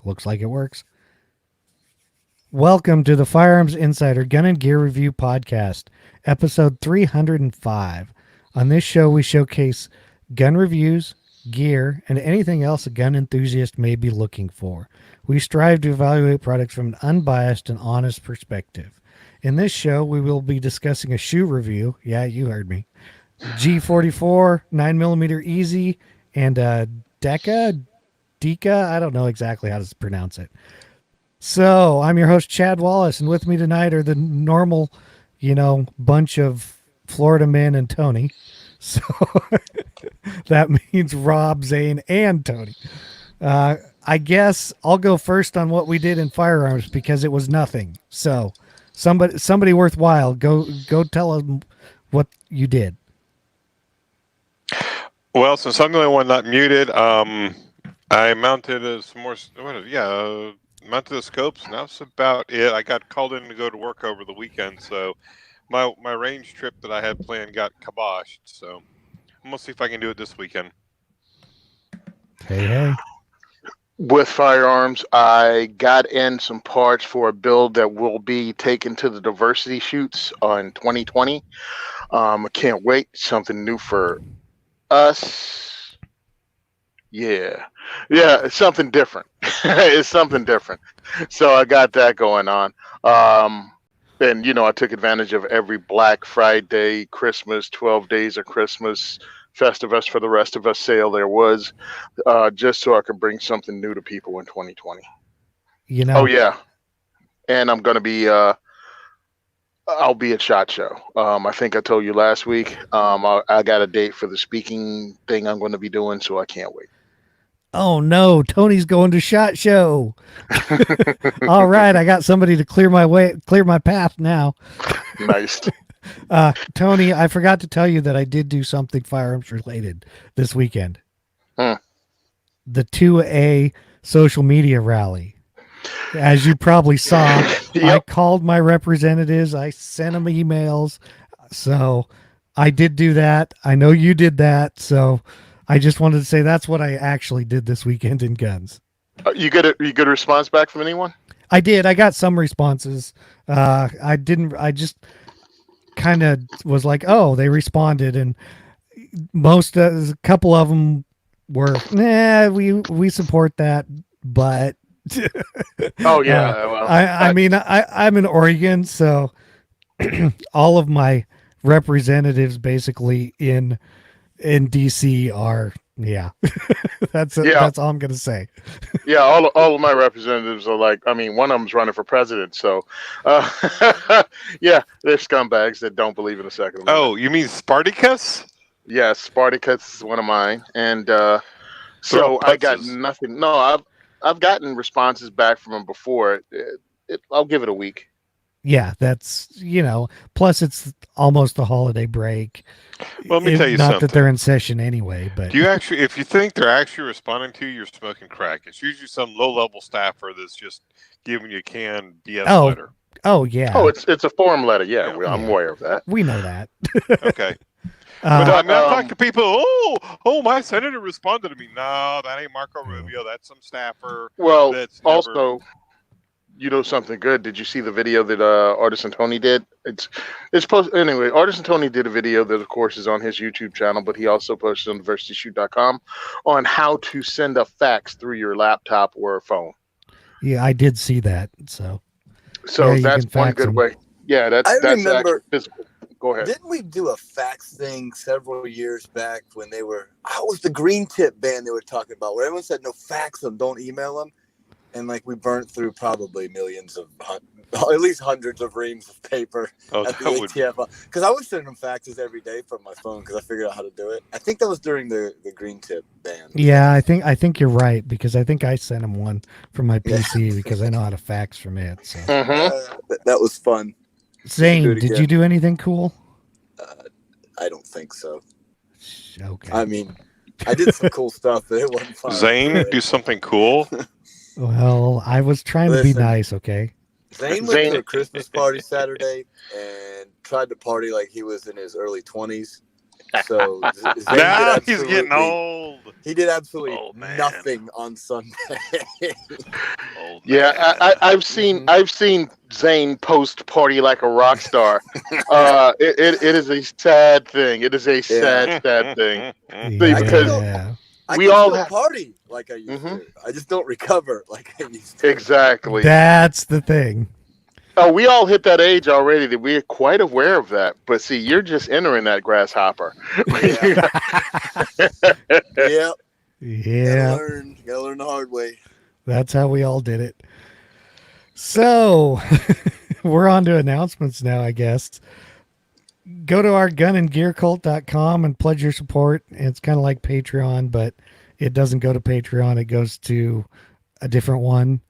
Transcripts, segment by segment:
Looks like it works. Welcome to the Firearms Insider Gun and Gear Review Podcast, episode 305. On this show, we showcase gun reviews, gear, and anything else a gun enthusiast may be looking for. We strive to evaluate products from an unbiased and honest perspective. In this show, we will be discussing a shoe review. Yeah, you heard me. G44, 9mm Easy, and Deka, I don't know exactly how to pronounce it. So I'm your host, Chad Wallace, and with me tonight are the normal, bunch of Florida men and Tony. So that means Rob, Zane, and Tony. I guess I'll go first on what we did in firearms because it was nothing. So somebody worthwhile, go tell them what you did. Well, since I'm the only one not muted, I mounted some more. Mounted the scopes, and that's about it. I got called in to go to work over the weekend, so my range trip that I had planned got kiboshed. So I'm gonna see if I can do it this weekend. Hey. With firearms, I got in some parts for a build that will be taken to the diversity shoots in 2020. I can't wait. Something new for us. Yeah, it's something different. It's something different. So I got that going on. And, I took advantage of every Black Friday, Christmas, 12 days of Christmas, Festivus for the rest of us sale there was, just so I could bring something new to people in 2020. Oh, yeah. And I'm going to be, I'll be at SHOT Show. I think I told you last week. I got a date for the speaking thing I'm going to be doing, so I can't wait. Oh no, Tony's going to SHOT Show. All right, I got somebody to clear my path now. Nice. Tony, I forgot to tell you that I did do something firearms related this weekend. The 2A social media rally. As you probably saw, yep. I called my representatives. I sent them emails. So I did do that. I know you did that. So I just wanted to say that's what I actually did this weekend in guns. You get a response back from anyone? I did. I got some responses. I just kind of was like, oh, they responded, and a couple of them were, we support that, but. Oh yeah. Well, I mean, I'm in Oregon, so all of my representatives basically in DC are, that's all I'm gonna say. Yeah, all of my representatives are like, I mean, one of them's running for president, so yeah, they're scumbags that don't believe in the Second Amendment. Oh, you mean Spartacus? Yes, Spartacus is one of mine, and so I got nothing. No, I've gotten responses back from them before. I'll give it a week. Yeah, that's, plus it's almost a holiday break. Well, let me tell you something. Not that they're in session anyway, but. Do you actually, if you think they're actually responding to you, you're smoking crack. It's usually some low-level staffer that's just giving you a canned BS letter. Oh, yeah. Oh, it's a form letter. Yeah, I'm aware of that. We know that. Okay. But I talk to people, my senator responded to me. No, that ain't Marco Rubio. That's some staffer. Well, that's also, something good. Did you see the video that Artisan Tony did? It's posted anyway. Artisan Tony did a video that, of course, is on his YouTube channel, but he also posted on diversityshoot.com on how to send a fax through your laptop or phone. Yeah, I did see that. So that's one good way. Yeah, that's actually physical. Go ahead. Didn't we do a fax thing several years back when they were? It was the Green Tip ban they were talking about, where everyone said no, fax them, don't email them, and we burnt through probably millions of, at least hundreds of reams of paper at the ATF. Because I was sending them faxes every day from my phone because I figured out how to do it. I think that was during the Green Tip ban. Yeah, I think you're right, because I think I sent them one from my PC because I know how to fax from it. So. That was fun. Zane, did you do anything cool? I don't think so. Okay. I mean, I did some cool stuff, but it wasn't fun. Zane, do something cool? Well, I was trying to be nice, okay? Zane went to a Christmas party Saturday and tried to party like he was in his early 20s. So Zane did Now he's absolutely. getting old. He did absolutely Old man. nothing on Sunday. Old Yeah, man. I've seen Mhm. I've seen Zane post party like a rock star. It is a sad thing. It is a sad thing. Yeah. Because I we can all still have party like I used Mhm. to. I just don't recover like I used to. exactly. That's the thing. Oh, we all hit that age already that we're quite aware of that. But see, you're just entering that grasshopper. Yeah. Yep. Yeah. Gotta learn the hard way. That's how we all did it. So we're on to announcements now, I guess. Go to our gunandgearcult.com and pledge your support. It's kind of like Patreon, but it doesn't go to Patreon. It goes to a different one.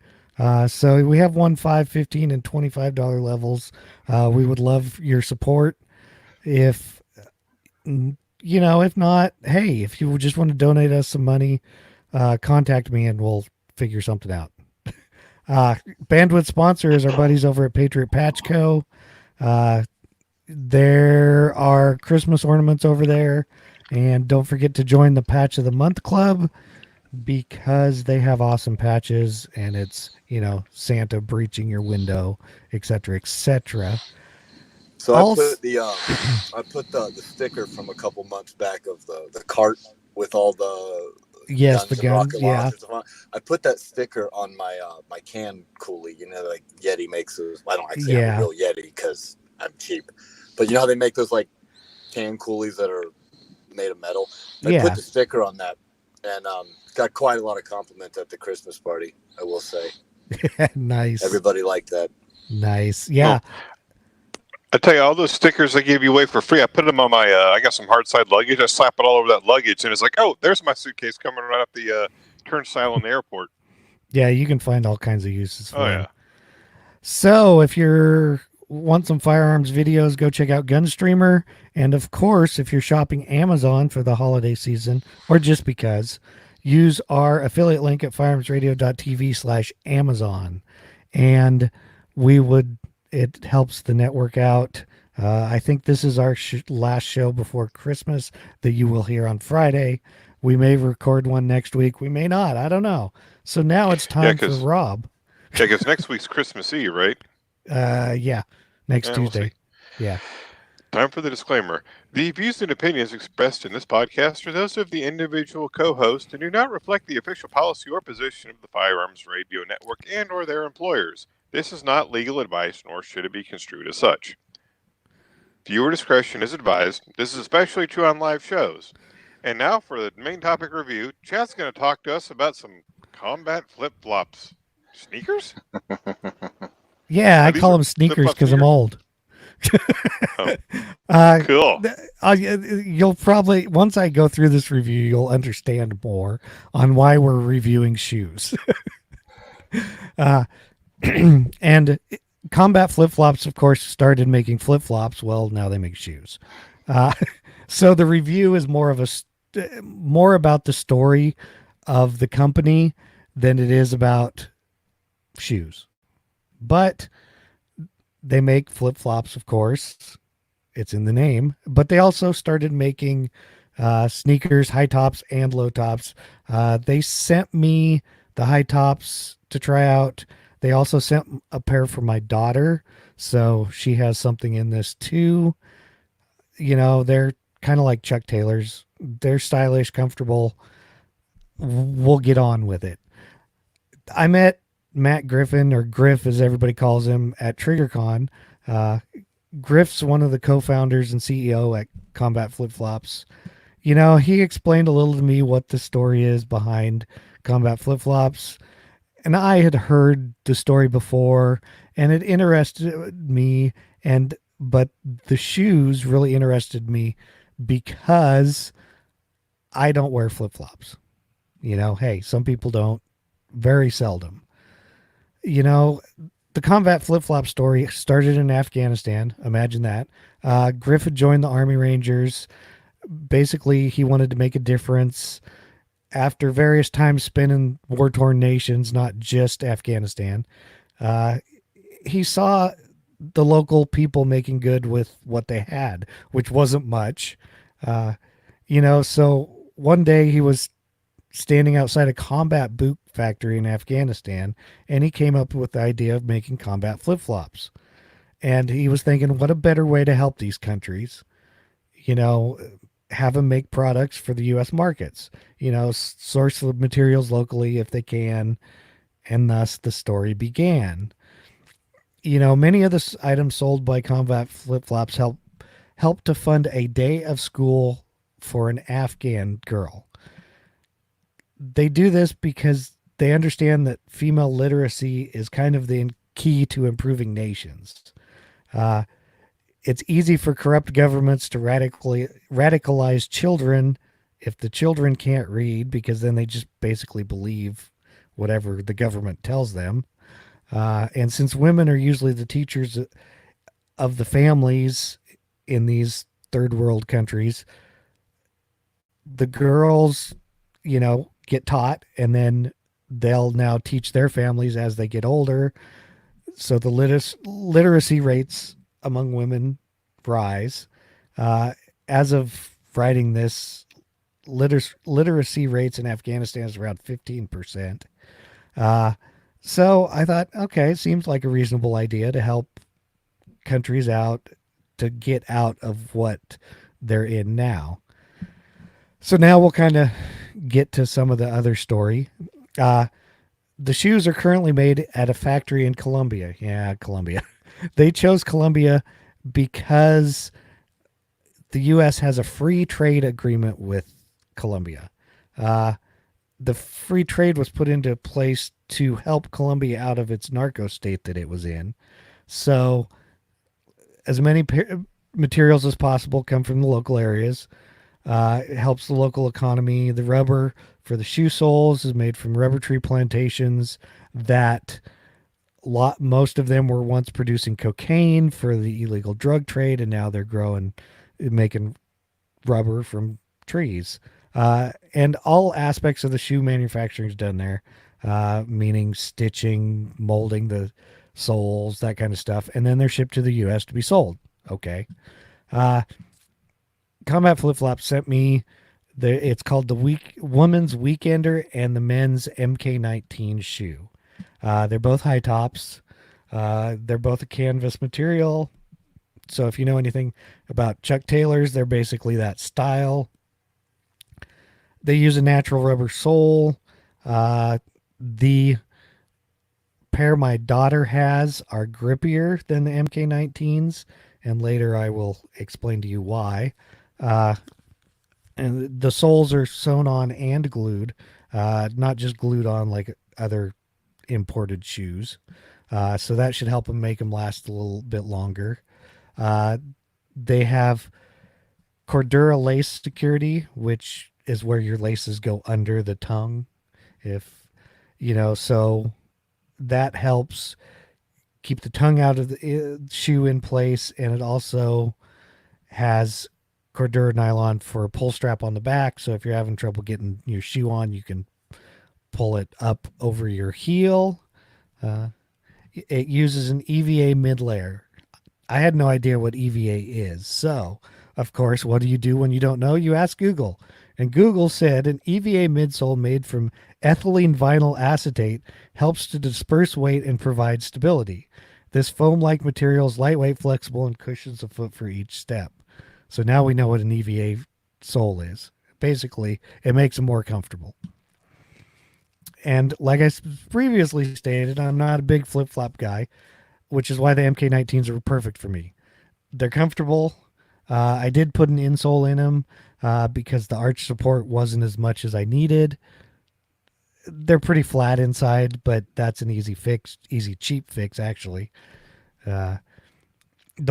So we have one $5, $15, and $25 levels. We would love your support. If if not, hey, if you just want to donate us some money, contact me and we'll figure something out. Bandwidth sponsor is our buddies over at Patriot Patch Co. There are Christmas ornaments over there, and don't forget to join the Patch of the Month Club because they have awesome patches, and it's Santa breaching your window, etc., etc. So Also- I put the sticker from a couple months back of the cart with all the Yes, the and guns, rocket yeah. launchers on. I put that sticker on my my can coolie. Like Yeti makes those. I don't actually have a real Yeti because I'm cheap, but you know how they make those like can coolies that are made of metal. I put the sticker on that, and got quite a lot of compliments at the Christmas party. I will say, Nice. everybody liked that. Nice, yeah. I tell you, all those stickers I gave you away for free, I put them on my, I got some hard side luggage. I slap it all over that luggage, and it's like, oh, there's my suitcase coming right up the turnstile in the airport. Yeah, you can find all kinds of uses for Oh, them. yeah. So if you want some firearms videos, go check out Gunstreamer. And of course, if you're shopping Amazon for the holiday season, or just because, use our affiliate link at firearmsradio.tv/Amazon. And it helps the network out. I think this is our last show before Christmas that you will hear on Friday. We may record one next week. We may not. I don't know. So now it's time for Rob. Yeah, because next week's Christmas Eve, right? Yeah. Next Tuesday. We'll yeah. Time for the disclaimer. The views and opinions expressed in this podcast are those of the individual co-host and do not reflect the official policy or position of the Firearms Radio Network and or their employers. This is not legal advice, nor should it be construed as such. Viewer discretion is advised. This is especially true on live shows. And now for the main topic review, Chad's going to talk to us about some combat flip-flops. Sneakers? Yeah, I call them sneakers because I'm old. Cool. You'll probably, once I go through this review, you'll understand more on why we're reviewing shoes. And combat flip-flops, of course, started making flip-flops. Well, now they make shoes. So the review is more about the story of the company than it is about shoes. But they make flip-flops, of course. It's in the name. But they also started making sneakers, high tops, and low tops. They sent me the high tops to try out. They also sent a pair for my daughter, so she has something in this too. They're kind of like Chuck Taylors. They're stylish, comfortable. We'll get on with it. I met Matt Griffin, or Griff as everybody calls him, at TriggerCon. Griff's one of the co-founders and CEO at Combat Flip Flops. He explained a little to me what the story is behind Combat Flip Flops. And I had heard the story before, and it interested me. But the shoes really interested me because I don't wear flip flops. Hey, some people don't. Very seldom. The combat flip flop story started in Afghanistan. Imagine that. Griff had joined the Army Rangers. Basically, he wanted to make a difference. After various times spent in war-torn nations, not just Afghanistan, he saw the local people making good with what they had, which wasn't much. Uh, so one day he was standing outside a combat boot factory in Afghanistan, and he came up with the idea of making combat flip flops. And he was thinking, what a better way to help these countries, you know, have them make products for the U.S. markets, source the materials locally if they can. And thus the story began. Many of the items sold by combat flip flops help to fund a day of school for an Afghan girl. They do this because they understand that female literacy is kind of the key to improving nations. Uh, it's easy for corrupt governments to radicalize children if the children can't read, because then they just basically believe whatever the government tells them. And since women are usually the teachers of the families in these third world countries, the girls, get taught, and then they'll now teach their families as they get older. So the literacy rates among women rise. As of writing this, literacy rates in Afghanistan is around 15%. So I thought, okay, seems like a reasonable idea to help countries out to get out of what they're in now. So now we'll kind of get to some of the other story. The shoes are currently made at a factory in Colombia. Yeah, Colombia. They chose Colombia because the U.S. has a free trade agreement with Colombia. The free trade was put into place to help Colombia out of its narco state that it was in. So as many materials as possible come from the local areas. It helps the local economy. The rubber for the shoe soles is made from rubber tree plantations that most of them were once producing cocaine for the illegal drug trade, and now they're making rubber from trees. And all aspects of the shoe manufacturing is done there, meaning stitching, molding the soles, that kind of stuff. And then they're shipped to the U.S. to be sold. Okay. Combat Flip Flop sent me it's called the Women's Weekender and the Men's MK19 shoe. They're both high tops. They're both a canvas material. So if you know anything about Chuck Taylors, they're basically that style. They use a natural rubber sole. The pair my daughter has are grippier than the MK19s, and later I will explain to you why. And the soles are sewn on and glued, not just glued on like other imported shoes. So that should help them make them last a little bit longer. They have Cordura lace security, which is where your laces go under the tongue. So that helps keep the tongue out of the shoe in place. And it also has Cordura nylon for a pull strap on the back. So if you're having trouble getting your shoe on, you can pull it up over your heel. It uses an EVA mid layer. I had no idea what EVA is. So, of course, what do you do when you don't know? You ask Google. And Google said an EVA midsole made from ethylene vinyl acetate helps to disperse weight and provide stability. This foam-like material is lightweight, flexible, and cushions the foot for each step. So now we know what an EVA sole is. Basically, it makes them more comfortable. And like I previously stated, I'm not a big flip-flop guy, which is why the MK19s are perfect for me. They're comfortable. I did put an insole in them because the arch support wasn't as much as I needed. They're pretty flat inside, but that's an easy cheap fix, actually. The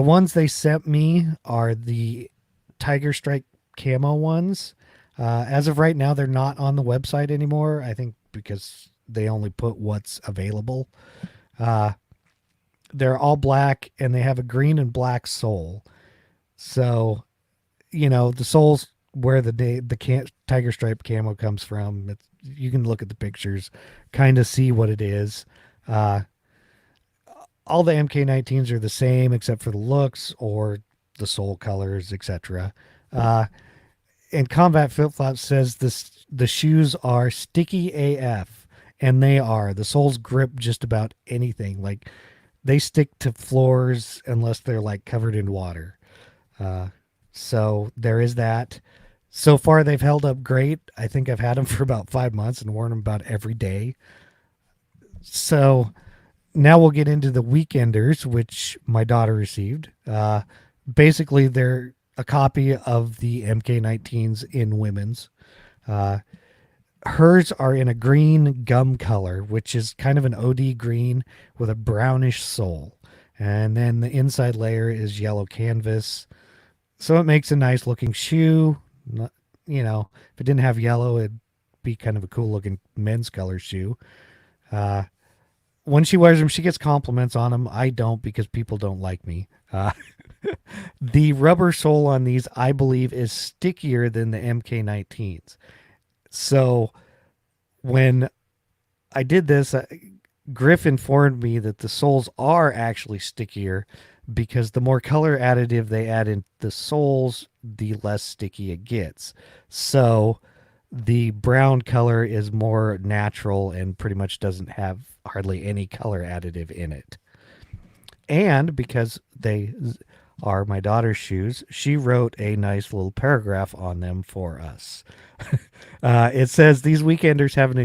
ones they sent me are the Tiger Stripe camo ones. As of right now, they're not on the website anymore. I think because they only put what's available. They're all black and they have a green and black sole. So, the sole's where the Tiger Stripe camo comes from. You can look at the pictures, kind of see what it is. All the MK19s are the same except for the looks or the sole colors, etc. And Combat Flip Flop says the shoes are sticky AF, and they are. The soles grip just about anything. Like they stick to floors unless they're like covered in water. Uh, so there is that. So far, they've held up great. I think I've had them for about 5 months and worn them about every day. So now we'll get into the weekenders, which my daughter received. Basically, they're a copy of the MK19s in women's. Uh, Hers are in a green gum color, which is kind of an OD green with a brownish sole. And then the inside layer is yellow canvas. So it makes a nice looking shoe. You know, if it didn't have yellow, it'd be kind of a cool looking men's color shoe. Uh, when she wears them, she gets compliments on them. I don't because people don't like me. The rubber sole on these, I believe, is stickier than the MK19s. So when I did this, Griff informed me that the soles are actually stickier because the more color additive they add in the soles, the less sticky it gets. So the brown color is more natural and pretty much doesn't have hardly any color additive in it. And because they are my daughter's shoes, she wrote a nice little paragraph on them for us. It says these weekenders have an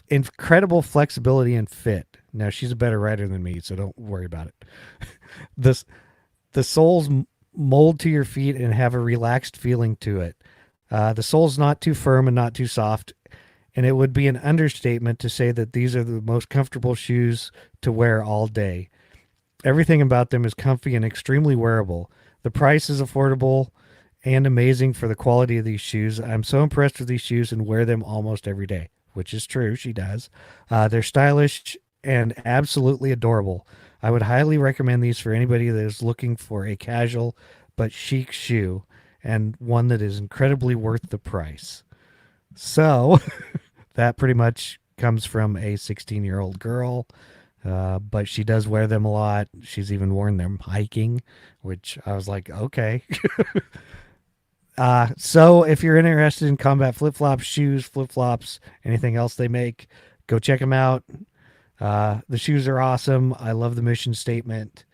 incredible flexibility and fit. Now she's a better writer than me, so don't worry about it. The soles mold to your feet and have a relaxed feeling to it. The sole's not too firm and not too soft, and it would be an understatement to say that these are the most comfortable shoes to wear all day. Everything about them is comfy and extremely wearable. The price is affordable and amazing for the quality of these shoes. I'm so impressed with these shoes and wear them almost every day, which is true. She does. They're stylish and absolutely adorable. I would highly recommend these for anybody that is looking for a casual but chic shoe and one that is incredibly worth the price. So that pretty much comes from a 16-year-old girl. But she does wear them a lot. She's even worn them hiking, which I was like, okay. So if you're interested in Combat flip-flops, shoes, flip-flops, anything else they make, go check them out. The shoes are awesome. I love the mission statement.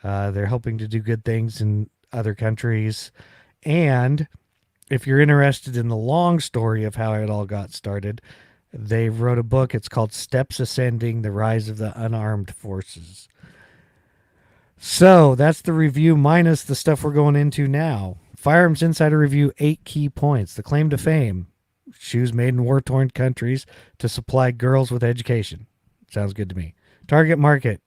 They're helping to do good things in other countries. And if you're interested in the long story of how it all got started, they wrote a book. It's called Steps Ascending, The Rise of the Unarmed Forces. So that's the review minus the stuff we're going into now. Firearms Insider Review, 8 key points. The claim to fame: shoes made in war-torn countries to supply girls with education. Sounds good to me. Target market: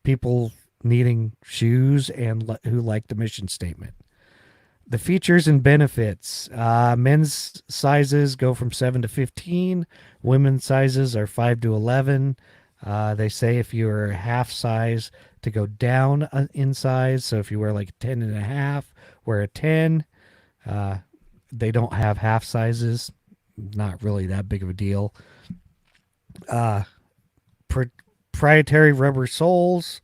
people needing shoes and who like the mission statement. The features and benefits: men's sizes go from 7 to 15. Women's sizes are 5 to 11. They say if you're half size to go down in size. So if you wear like a 10 and a half, wear a 10. They don't have half sizes. Not really that big of a deal. Proprietary rubber soles,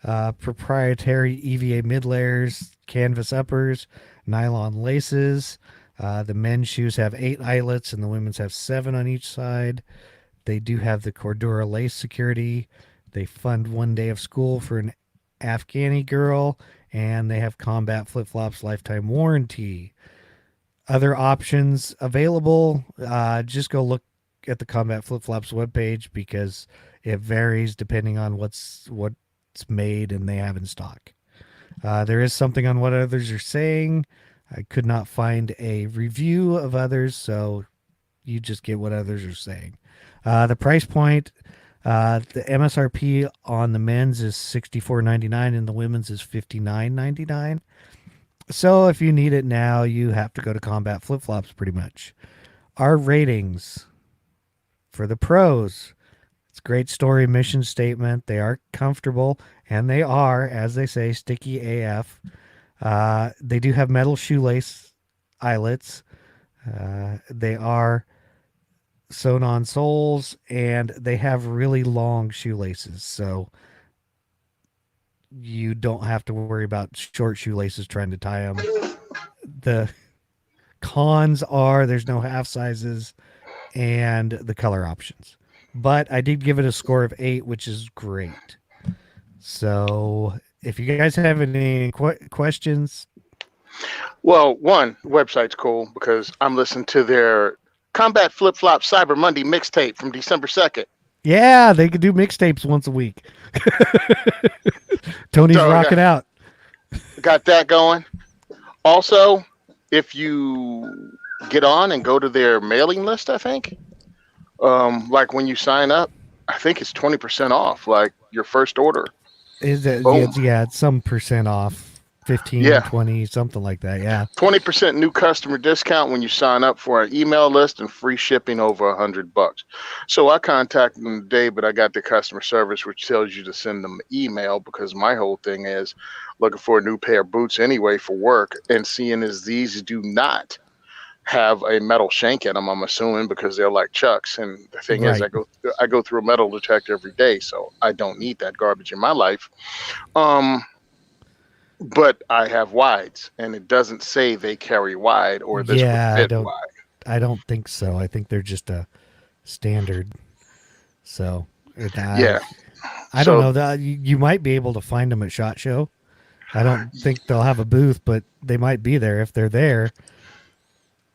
proprietary EVA mid layers, canvas uppers, nylon laces. The men's shoes have 8 eyelets and the women's have 7 on each side. They do have the Cordura lace security. They fund 1 day of school for an Afghani girl, and they have Combat Flip-Flops lifetime warranty. Other options available, just go look at the Combat Flip-Flops webpage because it varies depending on what's made and they have in stock. There is something on what others are saying. I could not find a review of others, so you just get what others are saying. The price point, the MSRP on the men's is $64.99 and the women's is $59.99. So if you need it now, you have to go to Combat Flip-Flops pretty much. Our ratings for the pros: it's a great story, mission statement. They are comfortable, and they are, as they say, sticky AF. They do have metal shoelace eyelets. They are sewn on soles, and they have really long shoelaces. So you don't have to worry about short shoelaces trying to tie them. cons are there's no half sizes and the color options. But I did give it a score of 8, which is great. So if you guys have any questions, Well, one, the website's cool because I'm listening to their Combat Flip Flop Cyber Monday mixtape from December 2nd. yeah, they could do mixtapes once a week. Tony's So, rocking out. Got that going. Also, if you get on and go to their mailing list, I think, like when you sign up, I think it's 20% off, like your first order. Is it? Boom. Yeah, it's some percent off. 15, Yeah. 20, something like that. Yeah. 20% new customer discount when you sign up for our email list and free shipping over $100. So I contacted them today, but I got the customer service, which tells you to send them an email because my whole thing is looking for a new pair of boots anyway for work, and seeing as these do not have a metal shank in them, I'm assuming because they're like Chucks. And the thing is, Right. I go through a metal detector every day, so I don't need that garbage in my life. But I have wides, and it doesn't say they carry wide or this Yeah, would fit wide. I don't think so. I think they're just a standard. So Yeah. I So- don't know that you might be able to find them at SHOT Show. I don't think they'll have a booth, but they might be there. If they're there,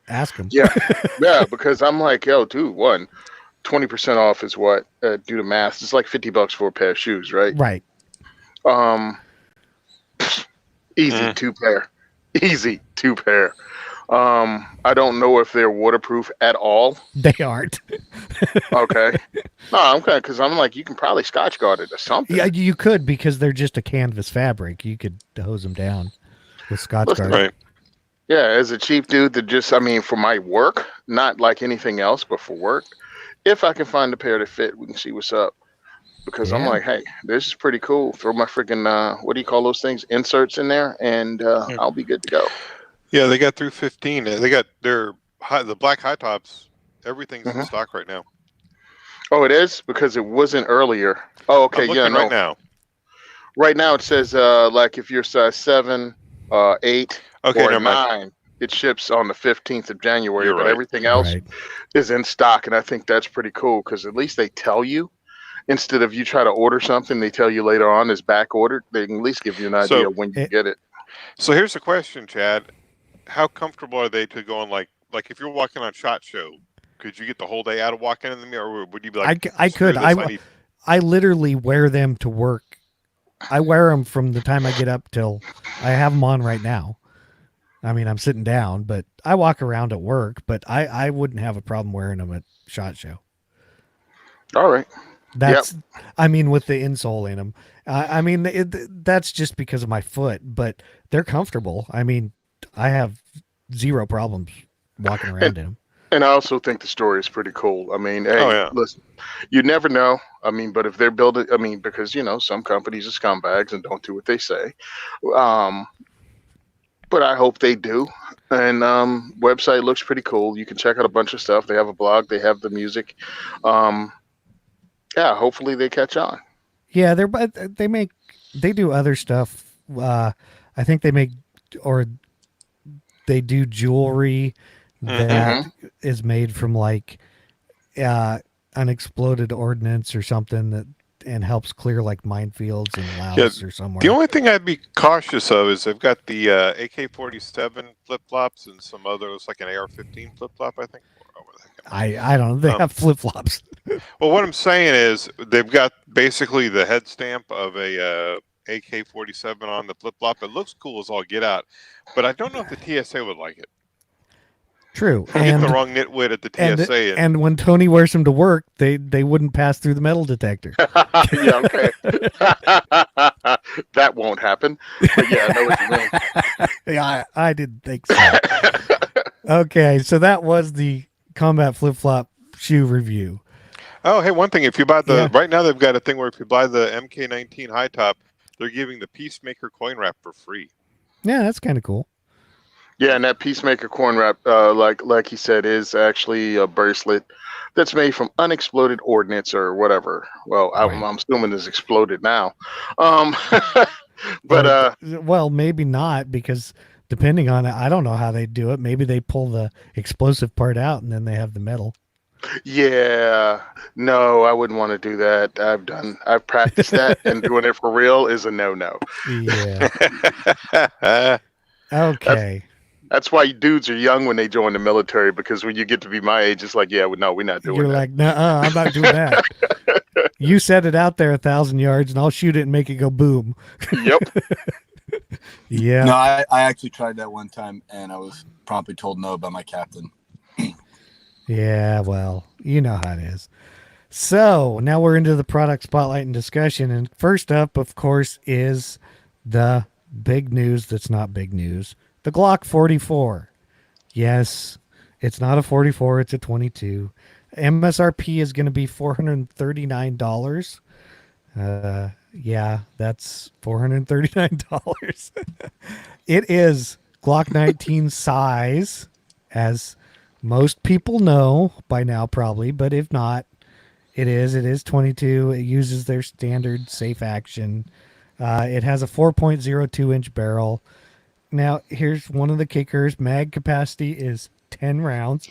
ask them. Yeah. Yeah, because I'm like, yo, dude, 20% off is what? Do the math. It's like $50 for a pair of shoes, right? Right. Easy 2 pair. Easy 2 pair. I don't know if they're waterproof at all. They aren't. Okay. No, I'm kind of because I'm like, you can probably Scotch guard it or something. Yeah, you could because they're just a canvas fabric. You could hose them down with Scotch Listen, guard. Right. Yeah, as a cheap dude that just, I mean, for my work, not like anything else, but for work, if I can find a pair that fit, we can see what's up. Because I'm Yeah. like, hey, this is pretty cool. Throw my freaking, what do you call those things? Inserts in there, and I'll be good to go. Yeah, they got through 15. They got the black high tops. Everything's in Mhm. stock right now. Oh, it is? Because it wasn't earlier. Oh, okay, I'm yeah, looking no. right now. Right now it says, like, if you're size 7, 8, Okay, or never mind. 9, it ships on the 15th of January, You're but right. everything else Right. is in stock, and I think that's pretty cool because at least they tell you. Instead of you try to order something, they tell you later on is back ordered. They can at least give you an idea So- when you get it. So here's the question, Chad. How comfortable are they to go on like if you're walking on SHOT Show, could you get the whole day out of walking in them, or would you be like, I "Screw could. this, I need-" I literally wear them to work. I wear them from the time I get up till I have them on right now. I mean, I'm sitting down, but I walk around at work, but I wouldn't have a problem wearing them at SHOT Show. All right. That's, I mean, with the insole in them. I mean, that's just because of my foot, but they're comfortable. I mean, I have zero problems walking around in them. And I also think the story is pretty cool. I mean, hey, Oh, yeah. listen, you never know. I mean, but if they're building, I mean, because, some companies are scumbags and don't do what they say. But I hope they do. And website looks pretty cool. You can check out a bunch of stuff. They have a blog. They have the music. Yeah, hopefully they catch on. Yeah, they do other stuff. I think they make, or they do jewelry that is made from like unexploded ordnance or something that and helps clear like minefields in Laos or somewhere. The only thing I'd be cautious of is they've got the AK-47 flip flops and some others like an AR-15 flip flop, I think. Oh, what the heck? I don't know. They have flip flops. Well, what I'm saying is they've got basically the head stamp of a AK-47 on the flip flop. It looks cool as all get out, but I don't know if the TSA would like it. True. We'll get the wrong nitwit at the TSA. And when Tony wears them to work, they wouldn't pass through the metal detector. Yeah, okay. That won't happen. But yeah, I know what you mean. Yeah, I didn't think so. Okay, so that was the combat flip flop shoe review. Oh, hey, one thing. If you buy Yeah. right now, they've got a thing where if you buy the MK19 high top, they're giving the Peacemaker coin wrap for free. Yeah, that's kind of cool. Yeah, and that Peacemaker corn wrap, like he said, is actually a bracelet that's made from unexploded ordnance or whatever. Well, Right. I'm assuming it's exploded now. But well, maybe not because Depending on it, I don't know how they do it. Maybe they pull the explosive part out and then they have the metal. Yeah, no, I wouldn't want to do that. I've practiced that, and doing it for real is a no-no. Yeah. Okay. That's why dudes are young when they join the military, because when you get to be my age, it's like, yeah, well, no, we're not doing You're that. like, nah, I'm not doing that. You set it out there 1,000 yards, and I'll shoot it and make it go boom. Yep. Yeah. No, I actually tried that one time, and I was promptly told no by my captain. Yeah, well, you know how it is. So now we're into the product spotlight and discussion. And first up, of course, is the big news that's not big news. The Glock 44. Yes, it's not a 44, it's a 22. MSRP is going to be $439. Yeah, that's $439. It is Glock 19 size, as most people know by now probably, but if not, it is 22. It uses their standard safe action. It has a 4.02 inch barrel. Now, here's one of the kickers. Mag capacity is 10 rounds.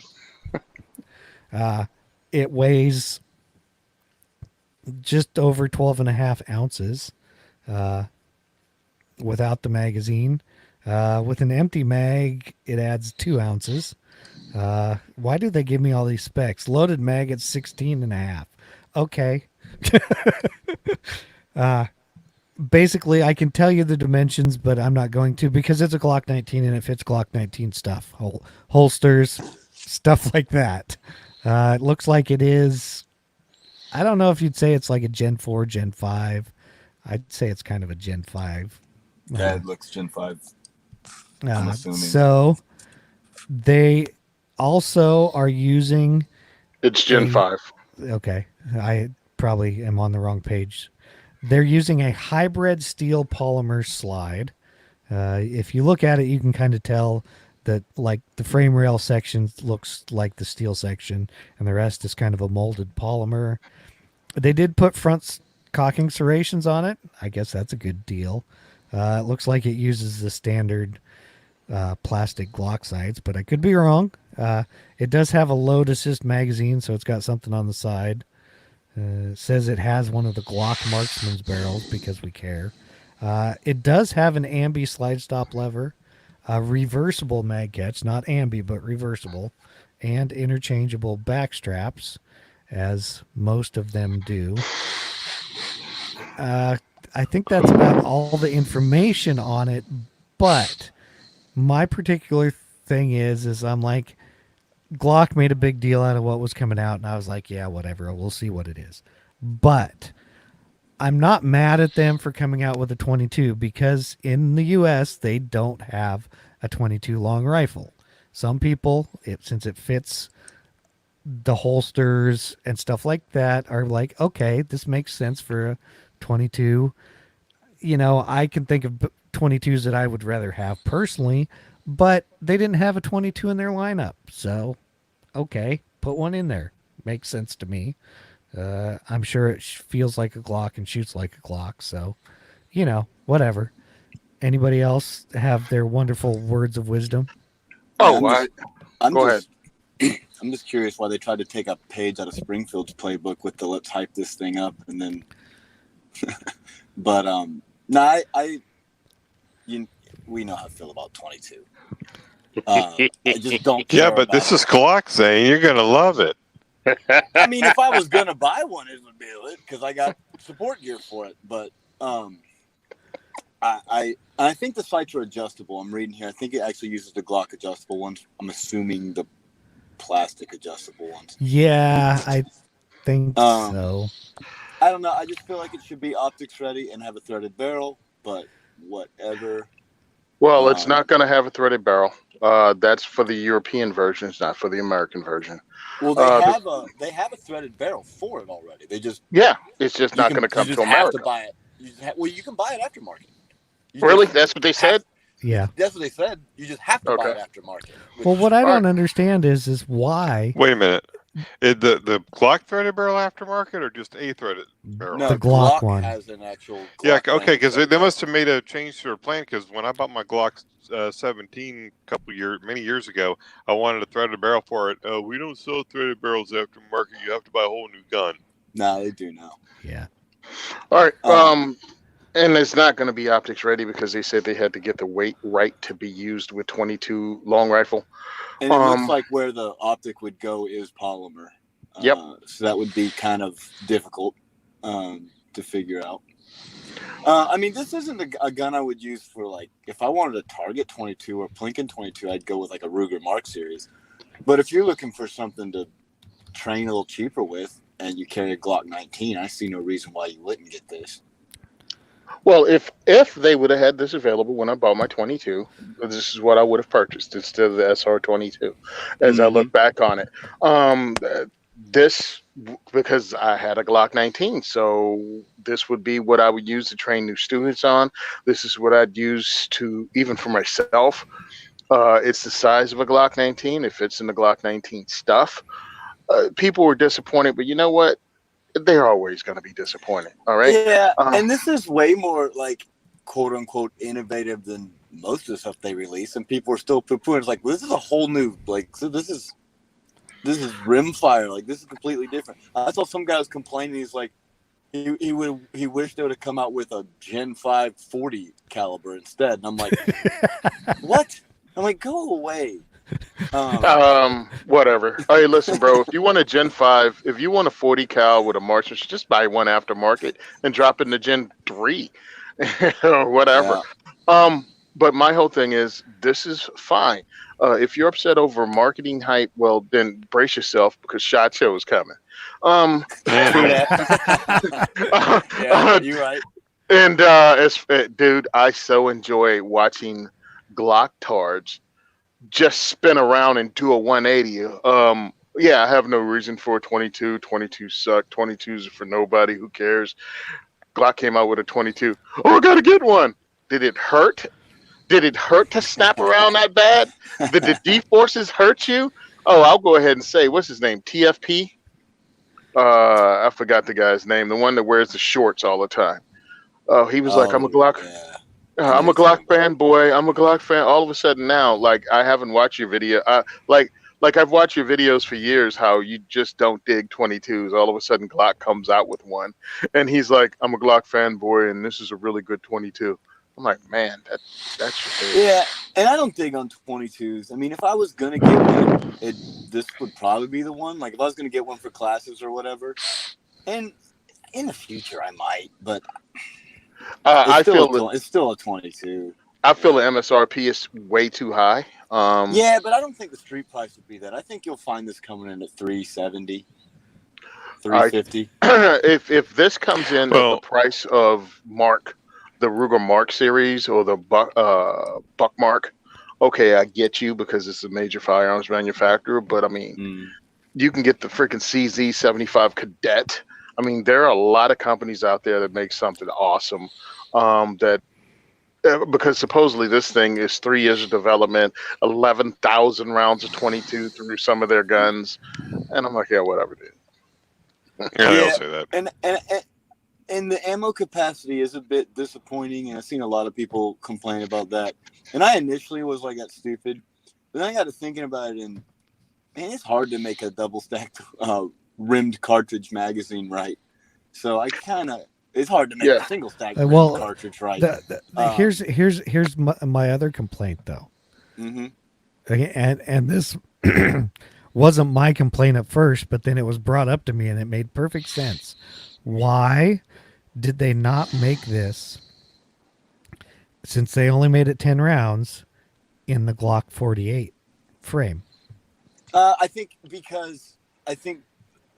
It weighs just over 12 and a half ounces without the magazine. With an empty mag, it adds 2 ounces. Why do they give me all these specs? Loaded mag at 16 and a half. Okay. Basically, I can tell you the dimensions, but I'm not going to, because it's a Glock 19 and it fits Glock 19 stuff. Holsters, stuff like that. It looks like it is, I don't know if you'd say it's like a Gen 4, Gen 5. I'd say it's kind of a Gen 5. Yeah, it looks Gen 5. I'm assuming. So they also are using... It's Gen 5. Okay. I probably am on the wrong page. They're using a hybrid steel polymer slide. If you look at it, you can kind of tell that, like, the frame rail section looks like the steel section, and the rest is kind of a molded polymer. They did put front cocking serrations on it. I guess that's a good deal. It looks like it uses the standard plastic Glock sights, but I could be wrong. It does have a load assist magazine, so it's got something on the side. It says it has one of the Glock Marksman's barrels because we care. It does have an ambi slide stop lever, a reversible mag catch, not ambi, but reversible, and interchangeable back straps, as most of them do. I think that's about all the information on it, but my particular thing is I'm like, Glock made a big deal out of what was coming out, and I was like, yeah, whatever, we'll see what it is. But I'm not mad at them for coming out with a 22, because in the US they don't have a 22 long rifle. Some people, since it fits the holsters and stuff like that, are like, okay, this makes sense for a 22. You know, I can think of 22s that I would rather have personally, but they didn't have a 22 in their lineup. So, okay, put one in there. Makes sense to me. I'm sure it feels like a Glock and shoots like a Glock. So, you know, whatever. Anybody else have their wonderful words of wisdom? Oh, Go ahead. I'm just curious why they tried to take a page out of Springfield's playbook with the let's hype this thing up, and then but no, we know how I feel about 22. I just don't care. Yeah, but this is Glock saying you're gonna love it. I mean, if I was gonna buy one, it would be lit because I got support gear for it. But I think the sights are adjustable. I'm reading here. I think it actually uses the Glock adjustable ones. I'm assuming the plastic adjustable ones. Yeah, I think so. I don't know. I just feel like it should be optics ready and have a threaded barrel, but whatever. Well, it's not going to have a threaded barrel. That's for the European version. It's not for the American version. Well, they have a threaded barrel for it already. They just it's just not going to come to America. You have to buy it. You can buy it aftermarket. Really? That's what they said? Yeah. That's what they said. You just have to buy it aftermarket. Well, what I don't understand is why. Wait a minute. The Glock threaded barrel aftermarket or just a threaded barrel? No, the Glock one has an actual. Yeah, okay, because they must have made a change to their plan. Because when I bought my Glock 17 many years ago. I wanted a threaded barrel for it. Oh, we don't sell threaded barrels aftermarket. You have to buy a whole new gun. No, they do now. Yeah. All right. And it's not going to be optics ready because they said they had to get the weight right to be used with 22 long rifle. And it looks like where the optic would go is polymer. Yep. So that would be kind of difficult to figure out. I mean, this isn't a gun I would use for, like, if I wanted a Target 22 or Plinken 22, I'd go with like a Ruger Mark series. But if you're looking for something to train a little cheaper with and you carry a Glock 19, I see no reason why you wouldn't get this. Well, if they would have had this available when I bought my 22, this is what I would have purchased instead of the SR22. As I look back on it, this, because I had a Glock 19, so this would be what I would use to train new students on. This is what I'd use to, even for myself. It's the size of a Glock 19. It fits in the Glock 19 stuff. People were disappointed, but you know what? They're always going to be disappointed. All right. Yeah. And this is way more, like, quote unquote innovative than most of the stuff they release. And people are still poo-pooing. It's like, well, this is a whole new, like, so this is rimfire. Like, this is completely different. I saw some guy was complaining. He's like, he wished they would have come out with a Gen 5 40 caliber instead. And I'm like, what? I'm like, go away. Whatever. Hey, listen, bro. If you want a Gen 5, if you want a 40 cal with a Marksman, just buy one aftermarket and drop it in the Gen 3 or whatever. Yeah. But my whole thing is, this is fine. If you're upset over marketing hype, well, then brace yourself because SHOT Show is coming. Yeah, you're right. And dude, I so enjoy watching Glock tards just spin around and do a 180. Yeah, I have no reason for a 22. 22 suck. 22s are for nobody. Who cares? Glock came out with a 22. Oh, I gotta get one. Did it hurt? Did it hurt to snap around that bad? Did the D-forces hurt you? Oh, I'll go ahead and say, what's his name? TFP? I forgot the guy's name. The one that wears the shorts all the time. He was like, I'm a Glock. Yeah. I'm a Glock fanboy. I'm a Glock fan. All of a sudden now, like, I haven't watched your video. Like I've watched your videos for years, how you just don't dig 22s. All of a sudden Glock comes out with one. And he's like, I'm a Glock fanboy, and this is a really good 22. I'm like, man, that's your favorite. Yeah, and I don't dig on 22s. I mean, if I was going to get one, this would probably be the one. Like, if I was going to get one for classes or whatever. And in the future, I might, but... it's still a 22. I feel the MSRP is way too high. Yeah, but I don't think the street price would be that. I think you'll find this coming in at $370, $350. If this comes in at the price of the Ruger Mark series or the Buck Mark, okay, I get you because it's a major firearms manufacturer. But I mean, you can get the freaking CZ75 Cadet. I mean, there are a lot of companies out there that make something awesome. Because supposedly this thing is 3 years of development, 11,000 rounds of 22 through some of their guns, and I'm like, yeah, whatever, dude. Yeah, I'll say that. And the ammo capacity is a bit disappointing, and I've seen a lot of people complain about that. And I initially was like, that's stupid, but then I got to thinking about it, and man, it's hard to make a double stacked rimmed cartridge magazine right. So it's hard to make a single stack cartridge right. Here's my other complaint though. Mm-hmm. And this wasn't my complaint at first, but then it was brought up to me and it made perfect sense. Why did they not make this, since they only made it 10 rounds, in the Glock 48 frame? I think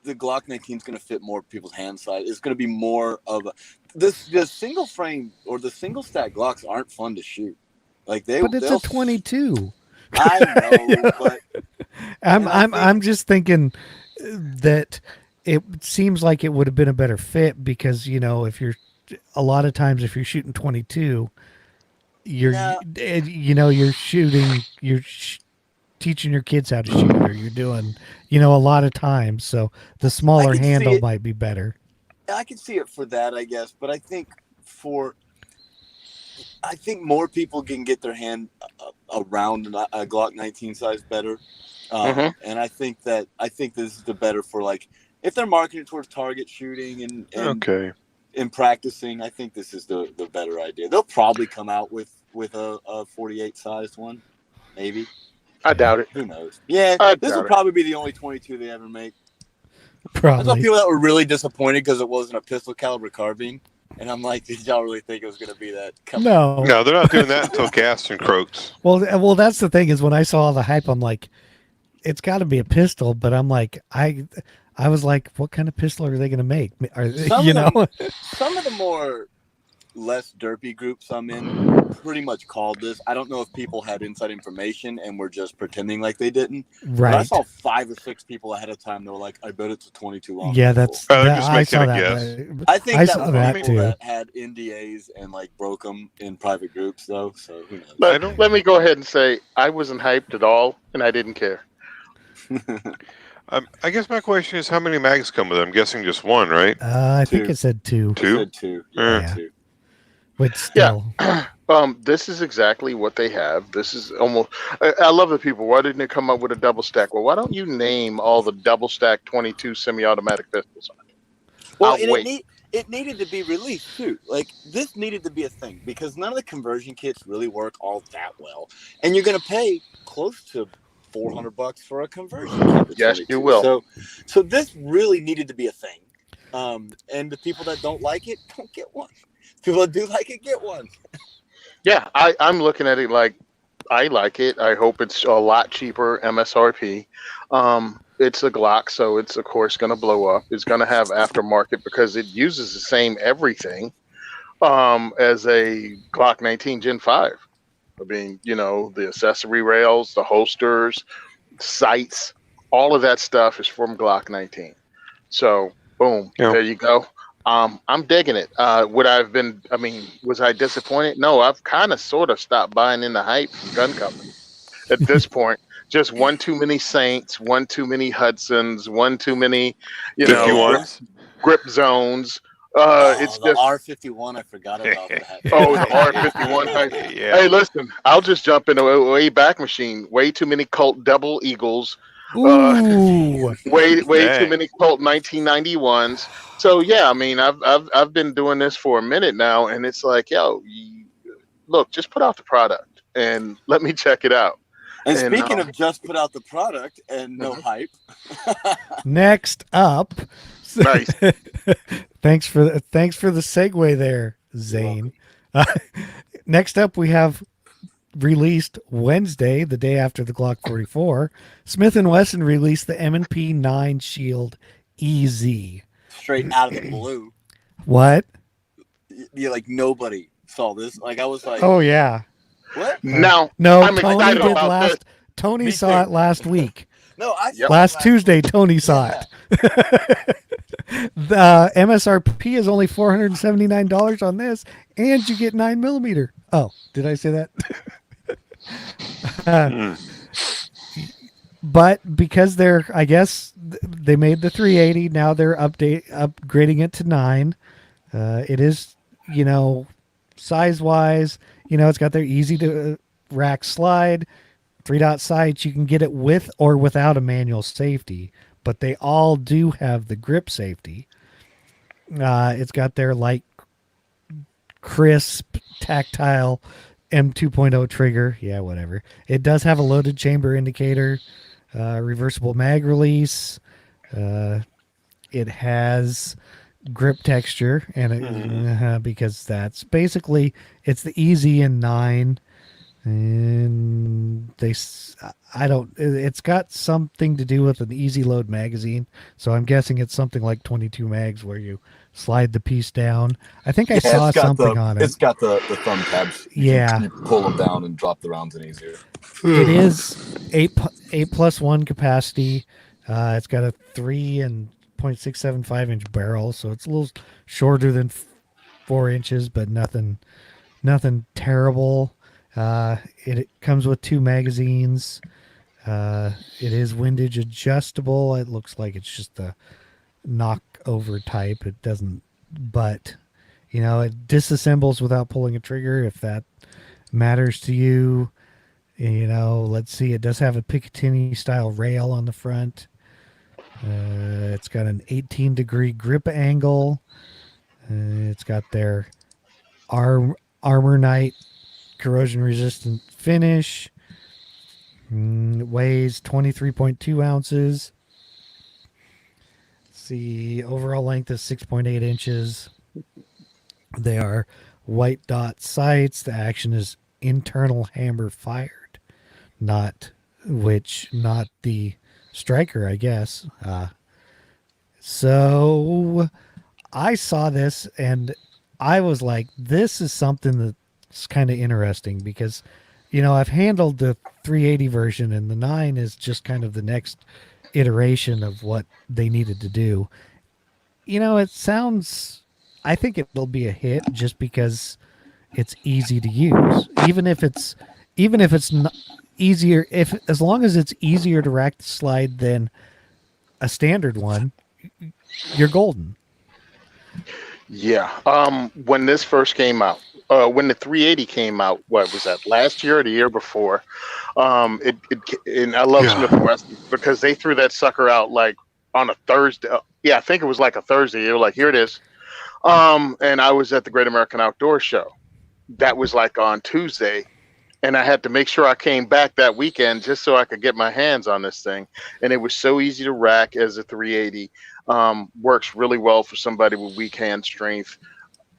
the Glock 19 is going to fit more people's hand size. It's going to be more of the single frame or the single stack Glocks aren't fun to shoot. But it's a 22. I know, but I'm just thinking that it seems like it would have been a better fit because, you know, if you're shooting 22, you're teaching your kids how to shoot, or you're doing, a lot of times. So the smaller handle might be better. I can see it for that, I guess. But I think for I think more people can get their hand around a Glock 19 size better, and I think this is the better for like if they're marketing towards target shooting and Okay. in practicing. I think this is the better idea. They'll probably come out with a 48 sized one, maybe. I doubt it. Who knows? Yeah, I this will doubt it. probably be the only 22 they ever make. I saw Probably. people that were really disappointed because it wasn't a pistol caliber carbine, and I'm like, did y'all really think it was going to be that? Come on. No. No, they're not doing that until gas and croaks. Well, that's the thing is when I saw all the hype, I'm like, it's got to be a pistol. But I'm like, I was like, what kind of pistol are they going to make? Are Some you of know? Some of the more less derpy groups I'm in pretty much called this. I don't know if people had inside information and were just pretending like they didn't. But I Right. saw 5 or 6 people ahead of time. They were like, I bet it's a 22 long. Yeah, rifle." that's. Oh, they're that, just I making saw a that. guess. but I think I that saw was that people too. that had NDAs and like broke them in private groups though. So who knows? Let me go ahead and say I wasn't hyped at all, and I didn't care. I guess my question is, how many mags come with it? I'm guessing just one, right? I think Two. it said 2. Two? Said 2. Yeah. 2. But still, This is exactly what they have. This is almost. I love the people. Why didn't they come up with a double stack? Well, why don't you name all the double stack 22 semi-automatic pistols? Well, I'll and wait. it needed to be released too. Like this needed to be a thing because none of the conversion kits really work all that well, and you're going to pay close to $400 for a conversion kit. with Yes, you 22. will. So this really needed to be a thing. And the people that don't like it don't get one. People that do like it get one. Yeah, I'm looking at it like I like it. I hope it's a lot cheaper MSRP. It's a Glock, so it's of course going to blow up. It's going to have aftermarket because it uses the same everything as a Glock 19 Gen 5. I mean, the accessory rails, the holsters, sights, all of that stuff is from Glock 19. So, boom, Yeah. there you go. I'm digging it. Was I disappointed? No, I've kind of sort of stopped buying in the hype from gun companies at this point. Just one too many Saints, one too many Hudsons, one too many, 51s? grip zones. It's The just R51, I forgot about that. the R51 hype. Yeah. Hey, listen, I'll just jump in a way back machine. Way too many Colt double eagles. ooh, Way too Dang. many Colt 1991s. So yeah, I mean, I've been doing this for a minute now, and it's like, yo, look, just put out the product and let me check it out. And And, speaking of just put out the product and no hype, next up. Nice. thanks for the segue there, Zane. Next up, we have released Wednesday, the day after the Glock 44. Smith & Wesson released the M&P 9 Shield EZ. straight out of the blue, What? you like nobody saw this. Like I was like, Oh yeah. what? Now, No, I'm Tony excited did about last. this. Tony Me saw too. it last week. No, I saw Yep. it Last Tuesday, week. Tony saw Yeah. it. The MSRP is only $479 on this, and you get 9mm. Oh, did I say that? But because I guess they made the 380, now they're upgrading it to 9. It is, size wise, it's got their easy to rack slide, 3-dot sights. You can get it with or without a manual safety, but they all do have the grip safety. It's got their light, crisp, tactile M2.0 trigger. Yeah, whatever. It does have a loaded chamber indicator, reversible mag release. It has grip texture, and because that's basically it's the easy in 9. And it's got something to do with an easy load magazine, so I'm guessing it's something like 22 mags where you slide the piece down. I think I saw it's got something on it. It's got the thumb tabs. Yeah. You pull them down and drop the rounds in easier. It is 8+1 capacity. It's got a 3.675-inch barrel, so it's a little shorter than 4 inches, but nothing terrible. It comes with 2 magazines. It is windage adjustable. It looks like it's just a knock over type. It doesn't, but You know, it disassembles without pulling a trigger if that matters to you. You know, let's see, it does have a Picatinny style rail on the front. It's got an 18-degree grip angle. It's got their Armor Knight corrosion resistant finish. It weighs 23.2 ounces. The overall length is 6.8 inches. They are white dot sights. The action is internal hammer fired, not the striker, I guess. So I saw this and I was like, this is something that's kind of interesting because, you know, I've handled the 380 version and the 9 is just kind of the next iteration of what they needed to do. You know, I think it'll be a hit just because it's easy to use. Even if it's not easier, as long as it's easier to rack the slide than a standard one, you're golden. Yeah. When this first came out, when the 380 came out, what was that? Last year or the year before? And I love Smith and Wesson because they threw that sucker out like on a Thursday. Yeah, I think it was like a Thursday. They were like, "Here it is." And I was at the Great American Outdoor Show. That was like on Tuesday, and I had to make sure I came back that weekend just so I could get my hands on this thing. And it was so easy to rack as a 380. Works really well for somebody with weak hand strength.